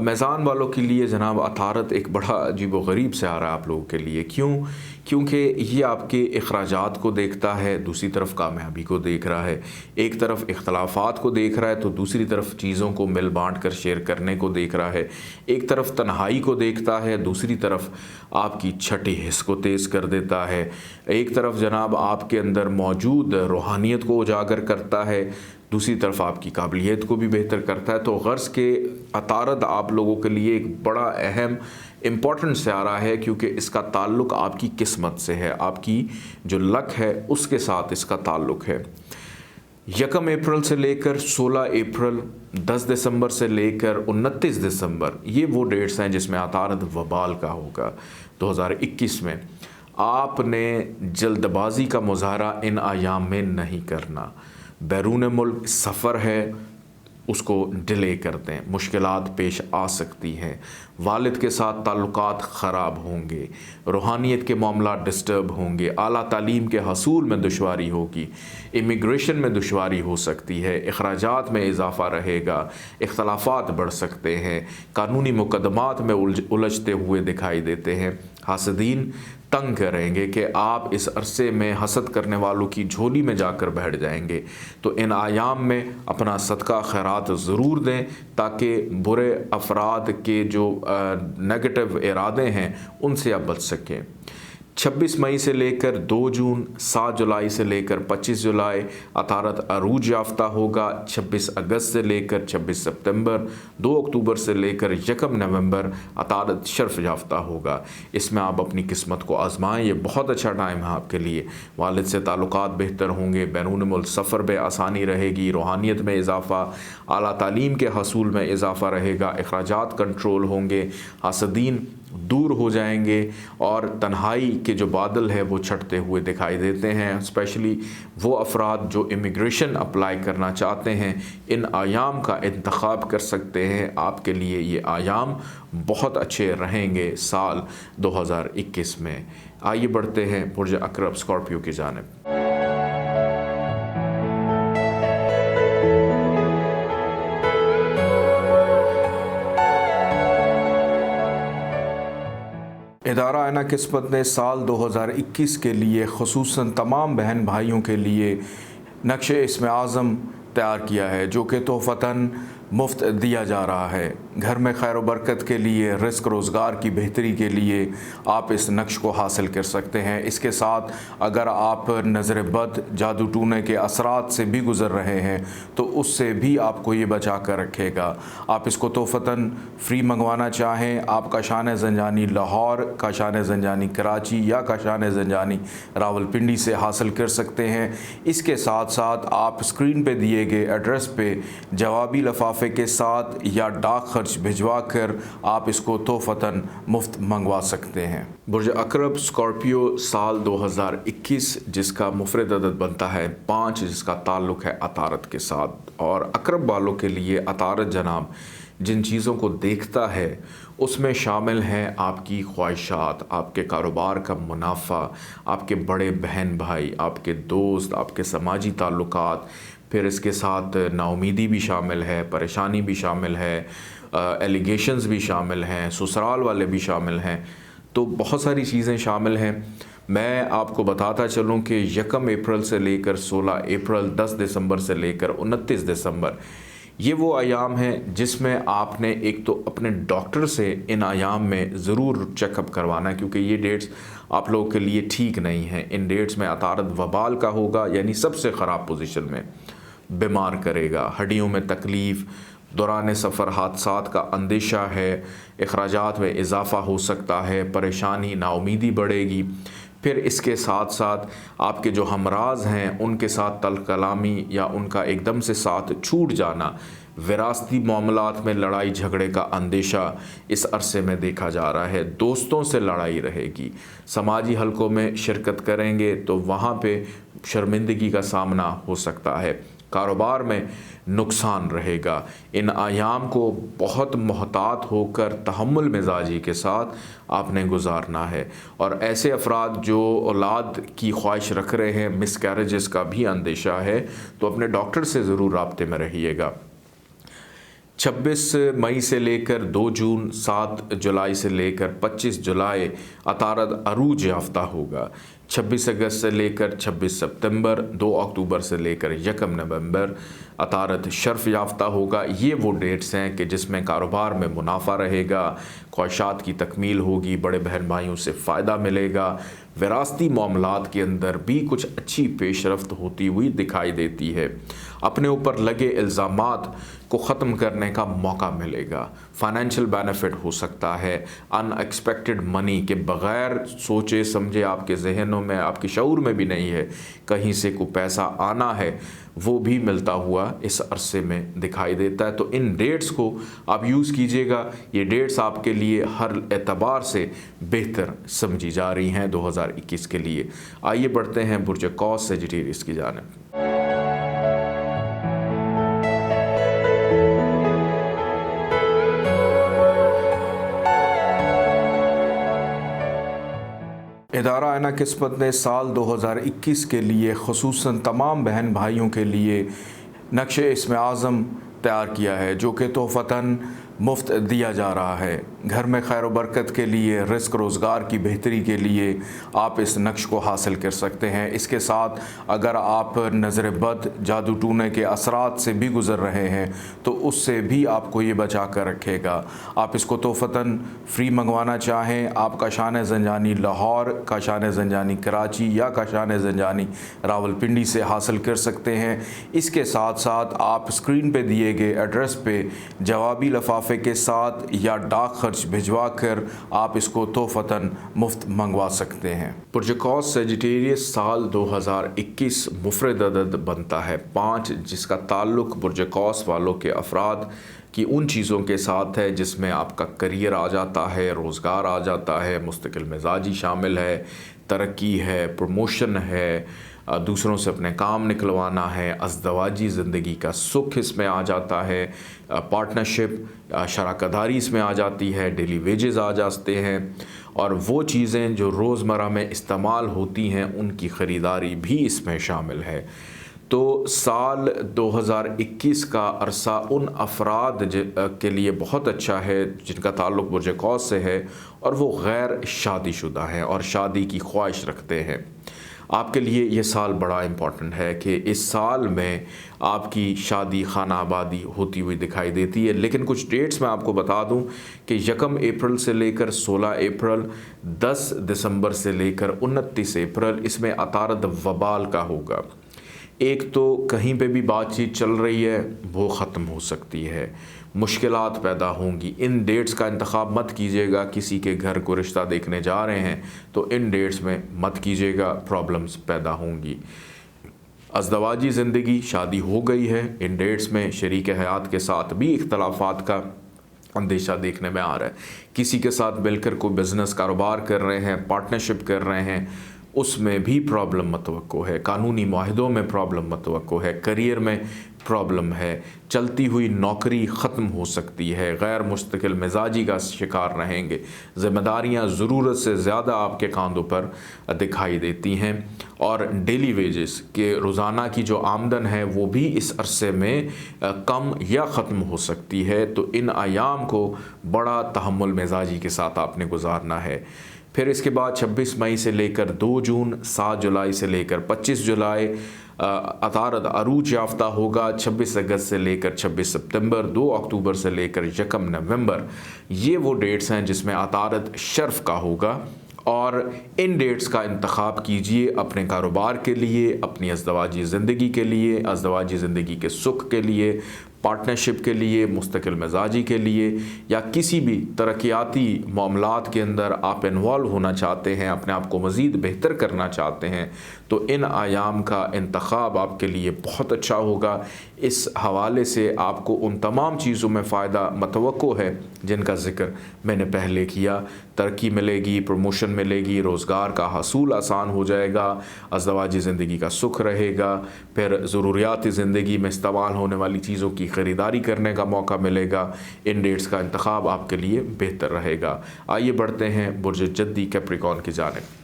میزان والوں کے لیے جناب عطارد ایک بڑا عجیب و غریب سے آ رہا ہے آپ لوگوں کے لیے۔ کیونکہ یہ آپ کے اخراجات کو دیکھتا ہے، دوسری طرف کامیابی کو دیکھ رہا ہے، ایک طرف اختلافات کو دیکھ رہا ہے تو دوسری طرف چیزوں کو مل بانٹ کر شیئر کرنے کو دیکھ رہا ہے، ایک طرف تنہائی کو دیکھتا ہے، دوسری طرف آپ کی چھٹی حس کو تیز کر دیتا ہے، ایک طرف جناب آپ کے اندر موجود روحانیت کو اجاگر کرتا ہے، دوسری طرف آپ کی قابلیت کو بھی بہتر کرتا ہے۔ تو غرض کہ عطارد آپ لوگوں کے لیے ایک بڑا اہم امپورٹنٹ سیارہ ہے، کیونکہ اس کا تعلق آپ کی قسمت سے ہے، آپ کی جو لک ہے اس کے ساتھ اس کا تعلق ہے۔ 1 اپریل سے لے کر 16 اپریل، 10 دسمبر سے لے کر 29 دسمبر، یہ وہ ڈیٹس ہیں جس میں عطارد وبال کا ہوگا 2021 میں۔ آپ نے جلد بازی کا مظاہرہ ان ایام میں نہیں کرنا۔ بیرون ملک سفر ہے اس کو ڈیلے کر دیں، مشکلات پیش آ سکتی ہیں، والد کے ساتھ تعلقات خراب ہوں گے، روحانیت کے معاملات ڈسٹرب ہوں گے، اعلیٰ تعلیم کے حصول میں دشواری ہوگی، امیگریشن میں دشواری ہو سکتی ہے، اخراجات میں اضافہ رہے گا، اختلافات بڑھ سکتے ہیں، قانونی مقدمات میں الجھتے ہوئے دکھائی دیتے ہیں۔ حاسدین تنگ کریں گے کہ آپ اس عرصے میں حسد کرنے والوں کی جھولی میں جا کر بیٹھ جائیں گے، تو ان ایام میں اپنا صدقہ خیرات ضرور دیں تاکہ برے افراد کے جو نیگیٹو ارادے ہیں ان سے آپ بچ سکیں۔ 26 مئی سے لے کر 2 جون، 7 جولائی سے لے کر 25 جولائی عطارد عروج یافتہ ہوگا، 26 اگست سے لے کر 26 سپتمبر، 2 اکتوبر سے لے کر 1 نومبر عطارد شرف یافتہ ہوگا۔ اس میں آپ اپنی قسمت کو آزمائیں، یہ بہت اچھا ٹائم ہے آپ کے لیے۔ والد سے تعلقات بہتر ہوں گے، بیرون ملک سفر میں آسانی رہے گی، روحانیت میں اضافہ، اعلیٰ تعلیم کے حصول میں اضافہ رہے گا، اخراجات کنٹرول ہوں گے، حاسدین دور ہو جائیں گے، اور تنہائی کے جو بادل ہے وہ چھٹتے ہوئے دکھائی دیتے ہیں۔ اسپیشلی وہ افراد جو امیگریشن اپلائی کرنا چاہتے ہیں ان ایام کا انتخاب کر سکتے ہیں، آپ کے لیے یہ ایام بہت اچھے رہیں گے سال 2021 میں۔ آئیے بڑھتے ہیں برج عقرب اسکارپیو کی جانب۔ ادارہ آئینہ قسمت نے سال 2021 کے لیے خصوصاً تمام بہن بھائیوں کے لیے نقشِ اسم اعظم تیار کیا ہے، جو کہ تحفتاً مفت دیا جا رہا ہے۔ گھر میں خیر و برکت کے لیے، رزق روزگار کی بہتری کے لیے آپ اس نقش کو حاصل کر سکتے ہیں۔ اس کے ساتھ اگر آپ نظر بد، جادو ٹونے کے اثرات سے بھی گزر رہے ہیں تو اس سے بھی آپ کو یہ بچا کر رکھے گا۔ آپ اس کو تحفتاً فری منگوانا چاہیں، آپ کاشان زنجانی لاہور، کاشان زنجانی کراچی یا کاشان زنجانی راولپنڈی سے حاصل کر سکتے ہیں۔ اس کے ساتھ ساتھ آپ اسکرین پہ دیے گئے ایڈریس پہ جوابی لفافے کے ساتھ یا ڈاک خرچ بھجوا کر آپ اس کو تحفتاً مفت منگوا سکتے ہیں۔ برج عقرب اسکارپیو سال 2021 جس کا مفرد عدد بنتا ہے 5، جس کا تعلق ہے عطارد کے ساتھ، اور عقرب والوں کے لیے عطارد جناب جن چیزوں کو دیکھتا ہے اس میں شامل ہیں آپ کی خواہشات، آپ کے کاروبار کا منافع، آپ کے بڑے بہن بھائی، آپ کے دوست، آپ کے سماجی تعلقات، پھر اس کے ساتھ نا امیدی بھی شامل ہے، پریشانی بھی شامل ہے، ایلیگیشنز بھی شامل ہیں، سسرال والے بھی شامل ہیں، تو بہت ساری چیزیں شامل ہیں۔ میں آپ کو بتاتا چلوں کہ 1 اپریل سے لے کر 16 اپریل، 10 دسمبر سے لے کر 29 دسمبر، یہ وہ ایام ہیں جس میں آپ نے ایک تو اپنے ڈاکٹر سے ان ایام میں ضرور چیک اپ کروانا ہے، کیونکہ یہ ڈیٹس آپ لوگوں کے لیے ٹھیک نہیں ہیں۔ ان ڈیٹس میں عطارد وبال کا ہوگا، یعنی سب سے خراب پوزیشن میں، بیمار کرے گا، ہڈیوں میں تکلیف، دوران سفر حادثات کا اندیشہ ہے، اخراجات میں اضافہ ہو سکتا ہے، پریشانی، نا امیدی بڑھے گی۔ پھر اس کے ساتھ ساتھ آپ کے جو ہمراز ہیں ان کے ساتھ تلخ کلامی یا ان کا ایک دم سے ساتھ چھوٹ جانا، وراثتی معاملات میں لڑائی جھگڑے کا اندیشہ اس عرصے میں دیکھا جا رہا ہے۔ دوستوں سے لڑائی رہے گی، سماجی حلقوں میں شرکت کریں گے تو وہاں پہ شرمندگی کا سامنا ہو سکتا ہے، کاروبار میں نقصان رہے گا۔ ان ایام کو بہت محتاط ہو کر تحمل مزاجی کے ساتھ آپ نے گزارنا ہے، اور ایسے افراد جو اولاد کی خواہش رکھ رہے ہیں، مس کیریجز کا بھی اندیشہ ہے، تو اپنے ڈاکٹر سے ضرور رابطے میں رہیے گا۔ 26 مئی سے لے کر 2 جون، 7 جولائی سے لے کر 25 جولائی عطارد عروج یافتہ ہوگا۔ 26 اگست سے لے کر 26 ستمبر، 2 اکتوبر سے لے کر 1 نومبر عطارد شرف یافتہ ہوگا۔ یہ وہ ڈیٹس ہیں کہ جس میں کاروبار میں منافع رہے گا، خواہشات کی تکمیل ہوگی، بڑے بہن بھائیوں سے فائدہ ملے گا، وراثتی معاملات کے اندر بھی کچھ اچھی پیش رفت ہوتی ہوئی دکھائی دیتی ہے۔ اپنے اوپر لگے الزامات کو ختم کرنے کا موقع ملے گا، فائنینشیل بینیفٹ ہو سکتا ہے، ان ایکسپیکٹڈ منی کے بغیر سوچے سمجھے آپ کے ذہنوں میں، آپ کے شعور میں بھی نہیں ہے، کہیں سے کوئی پیسہ آنا ہے، وہ بھی ملتا ہوا اس عرصے میں دکھائی دیتا ہے۔ تو ان ڈیٹس کو آپ یوز کیجئے گا، یہ ڈیٹس آپ کے لیے ہر اعتبار سے بہتر سمجھی جا رہی ہیں 2021 کے لیے۔ آئیے بڑھتے ہیں برج قوس سیجیٹیریس کی جانب۔ ادارہ آئینہ قسمت نے سال 2021 کے لیے خصوصاً تمام بہن بھائیوں کے لیے نقش اسم اعظم تیار کیا ہے، جو کہ تحفتاً مفت دیا جا رہا ہے۔ گھر میں خیر و برکت کے لیے، رزق روزگار کی بہتری کے لیے آپ اس نقش کو حاصل کر سکتے ہیں۔ اس کے ساتھ اگر آپ نظر بد، جادو ٹونے کے اثرات سے بھی گزر رہے ہیں تو اس سے بھی آپ کو یہ بچا کر رکھے گا۔ آپ اس کو تحفتاً فری منگوانا چاہیں، آپ کاشان زنجانی لاہور، کاشان زنجانی کراچی یا کاشان زنجانی راولپنڈی سے حاصل کر سکتے ہیں۔ اس کے ساتھ ساتھ آپ اسکرین پہ دیے گئے ایڈریس پہ جوابی لفافے کے ساتھ یا ڈاک خرچ بھجوا کر آپ اس کو تحفتاً مفت منگوا سکتے ہیں۔ برج قوس سیجیٹیریس سال 2021 مفرد عدد بنتا ہے 5، جس کا تعلق برج قوس والوں کے افراد کی ان چیزوں کے ساتھ ہے جس میں آپ کا کریئر آ جاتا ہے، روزگار آ جاتا ہے، مستقل مزاجی شامل ہے، ترقی ہے، پروموشن ہے، دوسروں سے اپنے کام نکلوانا ہے، ازدواجی زندگی کا سکھ اس میں آ جاتا ہے، پارٹنرشپ، شراکت داری اس میں آ جاتی ہے، ڈیلی ویجز آ جاتے ہیں، اور وہ چیزیں جو روزمرہ میں استعمال ہوتی ہیں ان کی خریداری بھی اس میں شامل ہے۔ تو سال 2021 کا عرصہ ان افراد کے لیے بہت اچھا ہے جن کا تعلق برج قوس سے ہے اور وہ غیر شادی شدہ ہیں اور شادی کی خواہش رکھتے ہیں۔ آپ کے لیے یہ سال بڑا امپورٹنٹ ہے کہ اس سال میں آپ کی شادی خانہ آبادی ہوتی ہوئی دکھائی دیتی ہے۔ لیکن کچھ ڈیٹس میں آپ کو بتا دوں کہ 1 اپریل سے لے کر 16 اپریل، 10 دسمبر سے لے کر 29 اپریل اس میں عطارد وبال کا ہوگا۔ ایک تو کہیں پہ بھی بات چیت چل رہی ہے وہ ختم ہو سکتی ہے، مشکلات پیدا ہوں گی۔ ان ڈیٹس کا انتخاب مت کیجیے گا، کسی کے گھر کو رشتہ دیکھنے جا رہے ہیں تو ان ڈیٹس میں مت کیجیے گا، پرابلمز پیدا ہوں گی۔ ازدواجی زندگی، شادی ہو گئی ہے، ان ڈیٹس میں شریک حیات کے ساتھ بھی اختلافات کا اندیشہ دیکھنے میں آ رہا ہے۔ کسی کے ساتھ مل کر کوئی بزنس کاروبار کر رہے ہیں، پارٹنرشپ کر رہے ہیں، اس میں بھی پرابلم متوقع ہے، قانونی معاہدوں میں پرابلم متوقع ہے، کریئر میں پرابلم ہے، چلتی ہوئی نوکری ختم ہو سکتی ہے، غیر مستقل مزاجی کا شکار رہیں گے، ذمہ داریاں ضرورت سے زیادہ آپ کے کاندھوں پر دکھائی دیتی ہیں، اور ڈیلی ویجز کے روزانہ کی جو آمدن ہے وہ بھی اس عرصے میں کم یا ختم ہو سکتی ہے۔ تو ان ایام کو بڑا تحمل مزاجی کے ساتھ آپ نے گزارنا ہے۔ फिर इसके बाद 26 मई से लेकर 2 जून, 7 जुलाई से लेकर 25 जुलाई अतारद अरूज याफ्ता होगा। 26 अगस्त से लेकर 26 सितंबर, 2 अक्टूबर से लेकर 1 नवंबर, ये वो डेट्स हैं जिसमें अतारद शर्फ का होगा। और इन डेट्स का इंतखाब कीजिए अपने कारोबार के लिए, अपनी अज़दवाजी ज़िंदगी के लिए, अज़दवाजी ज़िंदगी के सुख के लिए, पार्टनरशिप के लिए, मुस्तकिल मिजाजी के लिए, या किसी भी तरक्याती मामलात के अंदर आप इन्वॉल्व होना चाहते हैं, अपने आप को मज़ीद बेहतर करना चाहते हैं, तो इन आयाम का इंतखाब आपके लिए बहुत अच्छा होगा। इस हवाले से आपको उन तमाम चीज़ों में फ़ायदा मतवक्को है जिनका ज़िक्र मैंने पहले किया। तरक्की मिलेगी, प्रमोशन मिलेगी, रोज़गार का हसूल आसान हो जाएगा, अज़दवाजी ज़िंदगी का सुख रहेगा, फिर ज़रूरियाती ज़िंदगी में इस्तेमाल होने वाली चीज़ों की ख़रीदारी करने का मौका मिलेगा। इन डेट्स का इंतखाब आपके लिए बेहतर रहेगा। आइए बढ़ते हैं बुर्ज जद्दी कैप्रिकॉर्न की जानिब।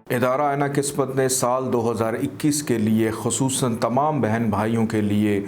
इदारा आइना किस्मत ने साल 2021 के लिए ख़ुसूसन तमाम बहन भाइयों के लिए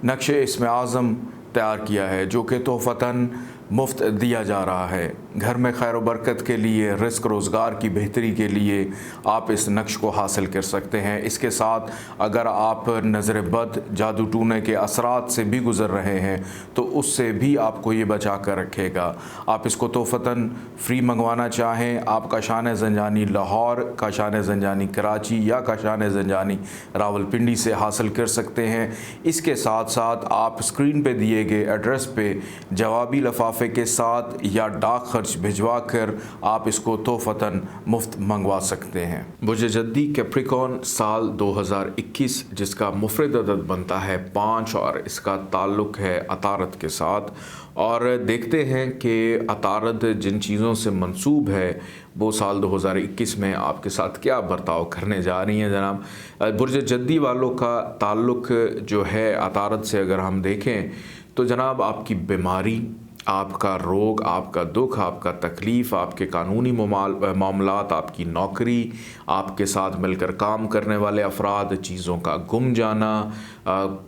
नक्शे इसमें आज़म तैयार किया है, जो कि तोहफ़तन मुफ्त दिया जा रहा है। घर में खैर व बरकत के लिए, रिस्क रोज़गार की बेहतरी के लिए आप इस नक्श को हासिल कर सकते हैं। इसके साथ अगर आप नज़र बद, जादू टूने के असरात से भी गुज़र रहे हैं तो उससे भी आपको ये बचा कर रखेगा। आप इसको तोहफ़तन फ्री मंगवाना चाहें, आप काशान ज़ंजानी लाहौर, काशान ज़ंजानी कराची या काशान ज़ंजानी रावलपिंडी से हासिल कर सकते हैं। इसके साथ साथ आप स्क्रीन पे दिए गए एड्रेस पे जवाबी लफाफे के साथ या डाक खर्च भिजवा कर आप इसको तोहफ़तन मुफ्त मंगवा सकते हैं। बुर्ज जद्दी कैप्रिकॉर्न साल 2021 जिसका मुफरद अदद बनता है 5 और इसका ताल्लुक़ है अतारद के साथ। और देखते हैं कि अतारद जिन चीज़ों से मंसूब है वो साल 2021 में आपके साथ क्या बर्ताव करने जा रही हैं जनाब। बुर्ज जद्दी वालों का ताल्लुक़ जो है अतारद से अगर हम देखें तो जनाब आपकी बीमारी, आपका रोग, आपका दुख, आपका तकलीफ़, आपके कानूनी मामलात, आपकी नौकरी, आपके साथ मिलकर काम करने वाले अफराद, चीज़ों का गुम जाना,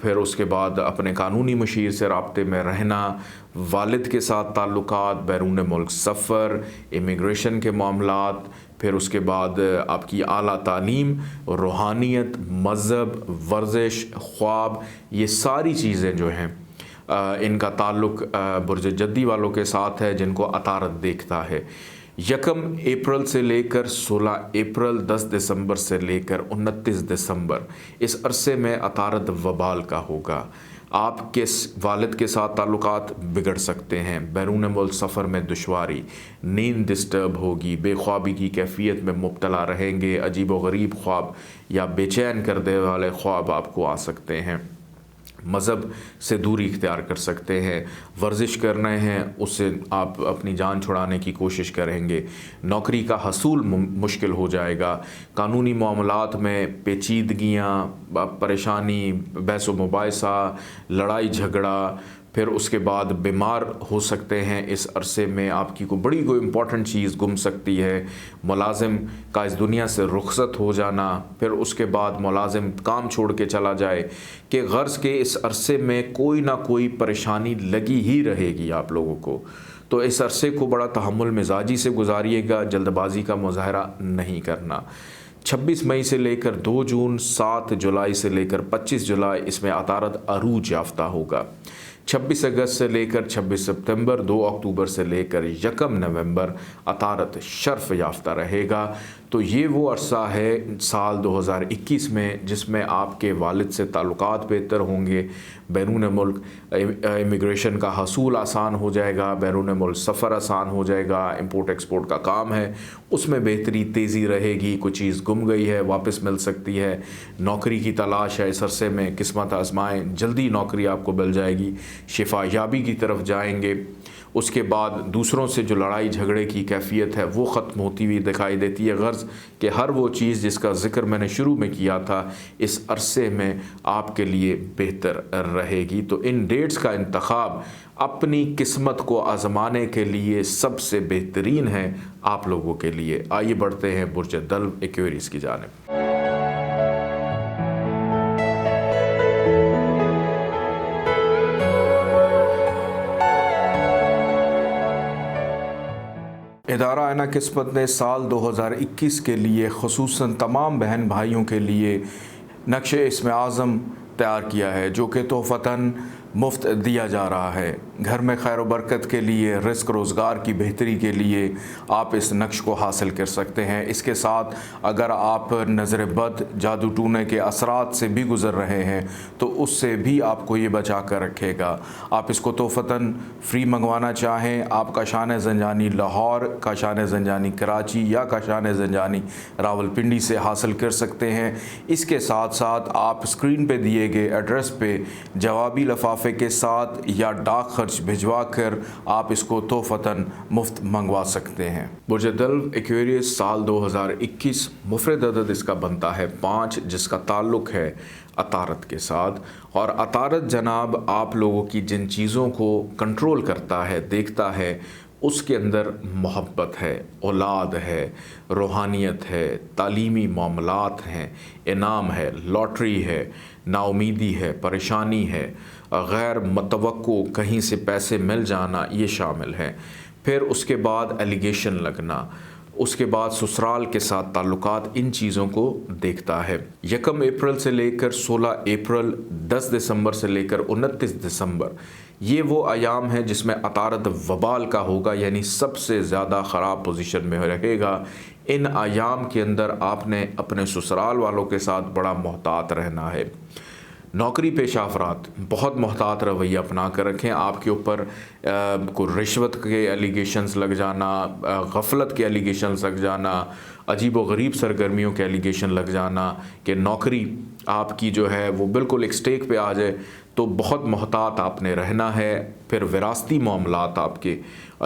फिर उसके बाद अपने कानूनी मुशीर से राब्ते में रहना, वालिद के साथ ताल्लुकात, बैरून मुल्क सफ़र, इमिग्रेशन के मामलात, फिर उसके बाद आपकी आला तालीम, रूहानियत, मज़हब, वर्जिश, ख्वाब, ये सारी चीज़ें जो हैं इनका ताल्लुक़ बुर्ज जद्दी वालों के साथ है जिनको अतारद देखता है। 1 अप्रैल से लेकर 16 अप्रैल, 10 दिसंबर से लेकर 29 दिसंबर, इस अरसे में अतारद वबाल का होगा। आपके वालिद के साथ ताल्लुकात बिगड़ सकते हैं, बैरून मुल्क सफ़र में दुश्वारी, नींद डिस्टर्ब होगी, बेख्वाबी की कैफियत में मुब्तला रहेंगे, अजीब व गरीब ख्वाब या बेचैन कर देने वाले ख्वाब आपको आ सकते हैं। मज़हब से दूरी इख्तियार कर सकते हैं, वर्जिश करना है उससे आप अपनी जान छुड़ाने की कोशिश करेंगे, नौकरी का हसूल मुश्किल हो जाएगा, कानूनी मामलात में पेचीदगियाँ, परेशानी, बहस व मुबाहिसा, लड़ाई झगड़ा, फिर उसके बाद बीमार हो सकते हैं। इस अरसे में आपकी कोई इम्पॉर्टेंट चीज़ गुम सकती है, मुलाजिम का इस दुनिया से रुखसत हो जाना, फिर उसके बाद मुलाजिम काम छोड़ के चला जाए, कि गर्ज़ के इस अरसे में कोई ना कोई परेशानी लगी ही रहेगी आप लोगों को। तो इस अरसे को बड़ा तहम्मुल मिजाजी से गुजारिएगा, जल्दबाजी का मुज़ाहरा नहीं करना। 26 मई से लेकर 2 जून, 7 जुलाई से लेकर 25 जुलाई इसमें अतारद अरूज याफ्ता होगा। 26 अगस्त से लेकर 26 सितंबर, 2 अक्टूबर से लेकर 1 नवंबर अतारद शर्फ याफ्ता रहेगा। तो ये वो अरसा है साल 2021 में जिसमें आपके वालिद से ताल्लुकात बेहतर होंगे, बैरून मुल्क इमिग्रेशन का हसूल आसान हो जाएगा, बैरून मुल्क सफ़र आसान हो जाएगा, इंपोर्ट एक्सपोर्ट का काम है उसमें बेहतरी तेज़ी रहेगी, कोई चीज़ गुम गई है वापस मिल सकती है, नौकरी की तलाश है इस अरसे में, किस्मत आजमाएं, जल्दी नौकरी आपको मिल जाएगी, शिफा याबी की तरफ जाएंगे। उसके बाद दूसरों से जो लड़ाई झगड़े की कैफियत है वो ख़त्म होती हुई दिखाई देती है। गर्ज़ कि हर वो चीज़ जिसका ज़िक्र मैंने शुरू में किया था इस अरसे में आपके लिए बेहतर रहेगी। तो इन डेट्स का इंतखाब अपनी किस्मत को आज़माने के लिए सबसे बेहतरीन है आप लोगों के लिए। आइए बढ़ते हैं बुर्ज दल्व एक्वेरियस की जानिब। ادارہ آئینہ قسمت نے سال 2021 کے لیے خصوصاً تمام بہن بھائیوں کے لیے نقشِ اسم اعظم تیار کیا ہے، جو کہ تحفتاً مفت دیا جا رہا ہے۔ گھر میں خیر و برکت کے لیے، رزق روزگار کی بہتری کے لیے آپ اس نقش کو حاصل کر سکتے ہیں۔ اس کے ساتھ اگر آپ نظر بد، جادو ٹونے کے اثرات سے بھی گزر رہے ہیں تو اس سے بھی آپ کو یہ بچا کر رکھے گا۔ آپ اس کو تحفتاً فری منگوانا چاہیں، آپ کاشان زنجانی لاہور، کاشان زنجانی کراچی یا کاشان زنجانی راولپنڈی سے حاصل کر سکتے ہیں۔ اس کے ساتھ ساتھ آپ اسکرین پہ دیے گئے ایڈریس پہ جوابی لفافے کے ساتھ یا ڈاک خرچ بھجوا کر آپ اس کو تحفتاً مفت منگوا سکتے ہیں۔ برج دلو ایکویریس سال 2021 مفرد عدد اس کا بنتا ہے 5، جس کا تعلق ہے عطارد کے ساتھ، اور عطارد جناب آپ لوگوں کی جن چیزوں کو کنٹرول کرتا ہے، دیکھتا ہے، اس کے اندر محبت ہے، اولاد ہے، روحانیت ہے، تعلیمی معاملات ہیں، انعام ہے، لاٹری ہے، نا امیدی ہے، پریشانی ہے، غیر متوقع کہیں سے پیسے مل جانا، یہ شامل ہے۔ پھر اس کے بعد ایلیگیشن لگنا، اس کے بعد سسرال کے ساتھ تعلقات، ان چیزوں کو دیکھتا ہے۔ 1 اپریل سے لے کر 16 اپریل، 10 دسمبر سے لے کر 29 دسمبر، یہ وہ ایام ہے جس میں عطارد وبال کا ہوگا، یعنی سب سے زیادہ خراب پوزیشن میں رہے گا۔ ان ایام کے اندر آپ نے اپنے سسرال والوں کے ساتھ بڑا محتاط رہنا ہے۔ نوکری پیشہ افراد بہت محتاط رویہ اپنا کر رکھیں۔ آپ کے اوپر کوئی رشوت کے ایلیگیشنز لگ جانا، غفلت کے ایلیگیشنز لگ جانا، عجیب و غریب سرگرمیوں کے ایلیگیشن لگ جانا کہ نوکری آپ کی جو ہے وہ بالکل ایک سٹیک پہ آ جائے، تو بہت محتاط آپ نے رہنا ہے۔ پھر وراثتی معاملات آپ کے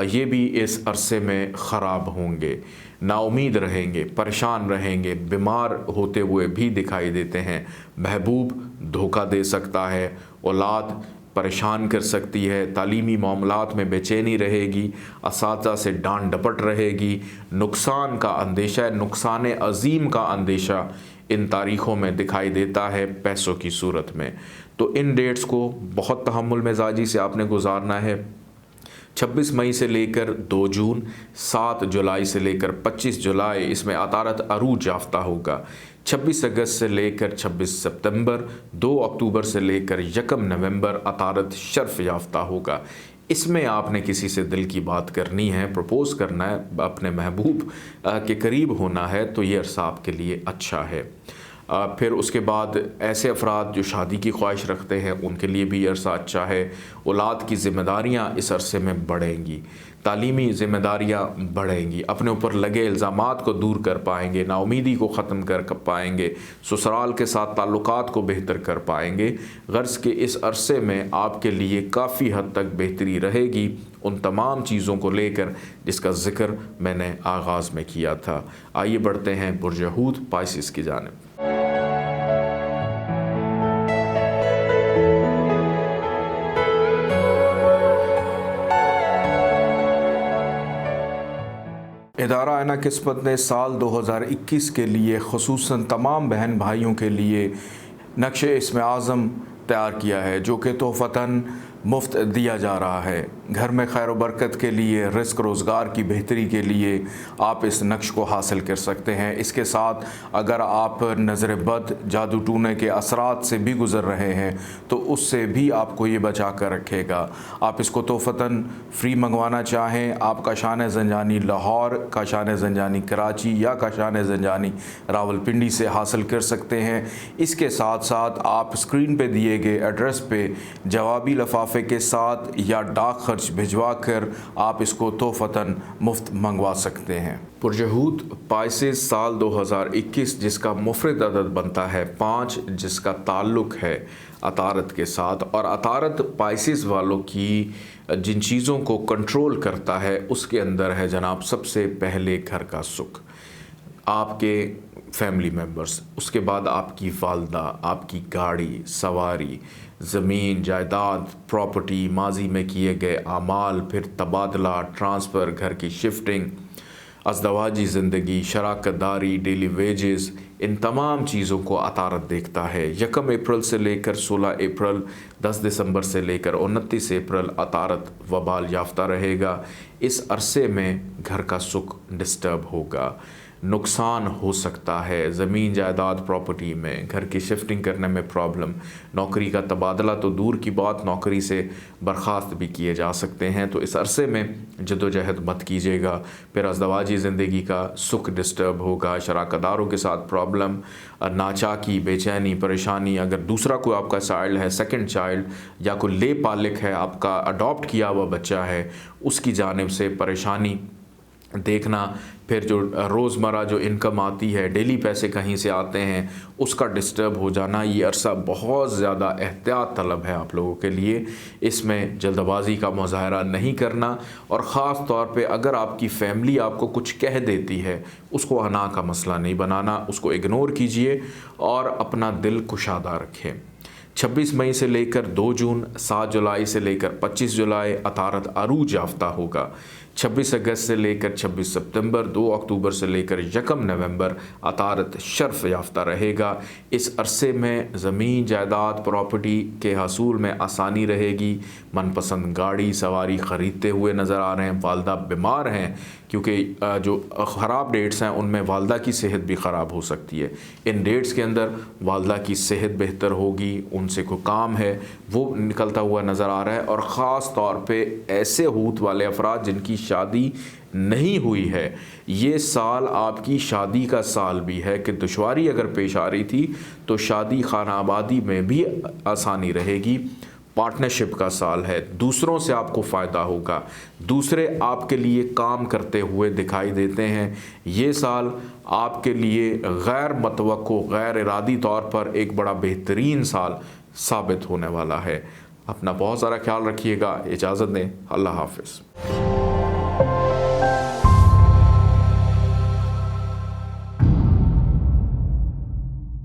یہ بھی اس عرصے میں خراب ہوں گے، نا امید رہیں گے، پریشان رہیں گے، بیمار ہوتے ہوئے بھی دکھائی دیتے ہیں۔ محبوب دھوکہ دے سکتا ہے، اولاد پریشان کر سکتی ہے، تعلیمی معاملات میں بے چینی رہے گی، اساتذہ سے ڈانٹ ڈپٹ رہے گی، نقصان کا اندیشہ ہے، نقصان عظیم کا اندیشہ ان تاریخوں میں دکھائی دیتا ہے پیسوں کی صورت میں۔ تو ان ڈیٹس کو بہت تحمل مزاجی سے آپ نے گزارنا ہے۔ 26 مئی سے لے کر 2 جون، 7 جولائی سے لے کر 25 جولائی اس میں عطارد عروج یافتہ ہوگا۔ 26 اگست سے لے کر 26 ستمبر، 2 اکتوبر سے لے کر 1 نومبر عطارد شرف یافتہ ہوگا۔ اس میں آپ نے کسی سے دل کی بات کرنی ہے، پروپوز کرنا ہے، اپنے محبوب کے قریب ہونا ہے، تو یہ عرصہ آپ کے لیے اچھا ہے۔ پھر اس کے بعد ایسے افراد جو شادی کی خواہش رکھتے ہیں ان کے لیے بھی عرصہ اچھا ہے۔ اولاد کی ذمہ داریاں اس عرصے میں بڑھیں گی، تعلیمی ذمہ داریاں بڑھیں گی، اپنے اوپر لگے الزامات کو دور کر پائیں گے، نا امیدی کو ختم کر پائیں گے، سسرال کے ساتھ تعلقات کو بہتر کر پائیں گے۔ غرض کہ اس عرصے میں آپ کے لیے کافی حد تک بہتری رہے گی ان تمام چیزوں کو لے کر جس کا ذکر میں نے آغاز میں کیا تھا۔ آئیے بڑھتے ہیں برج حوت پائسس کی جانب۔ ادارہ آئینہ قسمت نے سال 2021 کے لیے خصوصاً تمام بہن بھائیوں کے لیے نقشِ اسم اعظم تیار کیا ہے، جو کہ تحفتاً مفت دیا جا رہا ہے۔ گھر میں خیر و برکت کے لیے، رزق روزگار کی بہتری کے لیے آپ اس نقش کو حاصل کر سکتے ہیں۔ اس کے ساتھ اگر آپ نظر بد، جادو ٹونے کے اثرات سے بھی گزر رہے ہیں تو اس سے بھی آپ کو یہ بچا کر رکھے گا۔ آپ اس کو تحفتاً فری منگوانا چاہیں، آپ کاشان زنجانی لاہور، کاشان زنجانی کراچی یا کاشان زنجانی راولپنڈی سے حاصل کر سکتے ہیں۔ اس کے ساتھ ساتھ آپ اسکرین پہ دیے گئے ایڈریس پہ جوابی لفافے کے ساتھ یا ڈاک خرچ بھجوا کر آپ اس کو تحفتاً مفت منگوا سکتے ہیں۔ برج حوت پائسس سال 2021 جس کا مفرد عدد بنتا ہے 5، جس کا تعلق ہے عطارد کے ساتھ، اور عطارد پائسس والوں کی جن چیزوں کو کنٹرول کرتا ہے اس کے اندر ہے جناب سب سے پہلے گھر کا سکھ، آپ کے فیملی ممبرز، اس کے بعد آپ کی والدہ، آپ کی گاڑی سواری، زمین جائیداد، پراپرٹی، ماضی میں کیے گئے اعمال، پھر تبادلہ، ٹرانسفر، گھر کی شفٹنگ، अज़दवाजी ज़िंदगी, शराकत दारी, डेली वेजेस, इन तमाम चीज़ों को अतारत देखता है। 1 अप्रैल से लेकर 16 अप्रैल, 10 दिसंबर से लेकर 29 अप्रैल अतारत वबाल याफ्ता रहेगा। इस अरसे में घर का सुख डिस्टर्ब होगा, नुकसान हो सकता है, ज़मीन जायदाद प्रॉपर्टी में, घर की शिफ्टिंग करने में प्रॉब्लम, नौकरी का तबादला तो दूर की बात, नौकरी से बर्खास्त भी किए जा सकते हैं। तो इस अरसे में जद्दोजहद मत कीजिएगा। फिर अज़दवाजी ज़िंदगी का सुख डिस्टर्ब होगा, शराकतदारों के साथ प्रॉब्लम, नाचाकी, बेचैनी, परेशानी। अगर दूसरा कोई आपका चाइल्ड है, सेकंड चाइल्ड, या कोई ले पालिक है, आपका अडॉप्ट किया हुआ बच्चा है, उसकी जानिब से परेशानी देखना। फिर जो रोज़मर्रा जो इनकम आती है, डेली पैसे कहीं से आते हैं, उसका डिस्टर्ब हो जाना। ये अरसा बहुत ज़्यादा एहतियात तलब है आप लोगों के लिए। इसमें जल्दबाजी का मुज़ाहरा नहीं करना, और ख़ास तौर पे अगर आपकी फ़ैमिली आपको कुछ कह देती है, उसको अना का मसला नहीं बनाना, उसको इग्नोर कीजिए और अपना दिल कुशादा रखें। 26 मई से लेकर 2 जून, 7 जुलाई से लेकर 25 जुलाई अतारत अरूज याफ्ता होगा। 26 अगस्त से लेकर 26 सितंबर, 2 अक्टूबर से लेकर 1 नवंबर अतारत शर्फ याफ्ता रहेगा। इस अरसे में ज़मीन जायदाद प्रॉपर्टी के हसूल में आसानी रहेगी। मनपसंद गाड़ी सवारी ख़रीदते हुए नज़र आ रहे हैं। वालदा बीमार हैं, क्योंकि जो ख़राब डेट्स हैं उनमें वालदा की सेहत भी ख़राब हो सकती है। इन डेट्स के अंदर वालदा की सेहत बेहतर होगी, उनसे कोई काम है वो निकलता हुआ नज़र आ रहा है। और ख़ास तौर पे ऐसे हूत वाले अफराद जिनकी शादी नहीं हुई है, ये साल आपकी शादी का साल भी है कि दुश्वारी अगर पेश आ रही थी तो शादी खानाबादी में भी आसानी रहेगी। पार्टनरशिप का साल है, दूसरों से आपको फ़ायदा होगा, दूसरे आपके लिए काम करते हुए दिखाई देते हैं। ये साल आपके लिए गैर मतवक्को, गैर इरादी तौर पर एक बड़ा बेहतरीन साल साबित होने वाला है। अपना बहुत सारा ख्याल रखिएगा। इजाज़त दें। अल्लाह हाफ़िज़।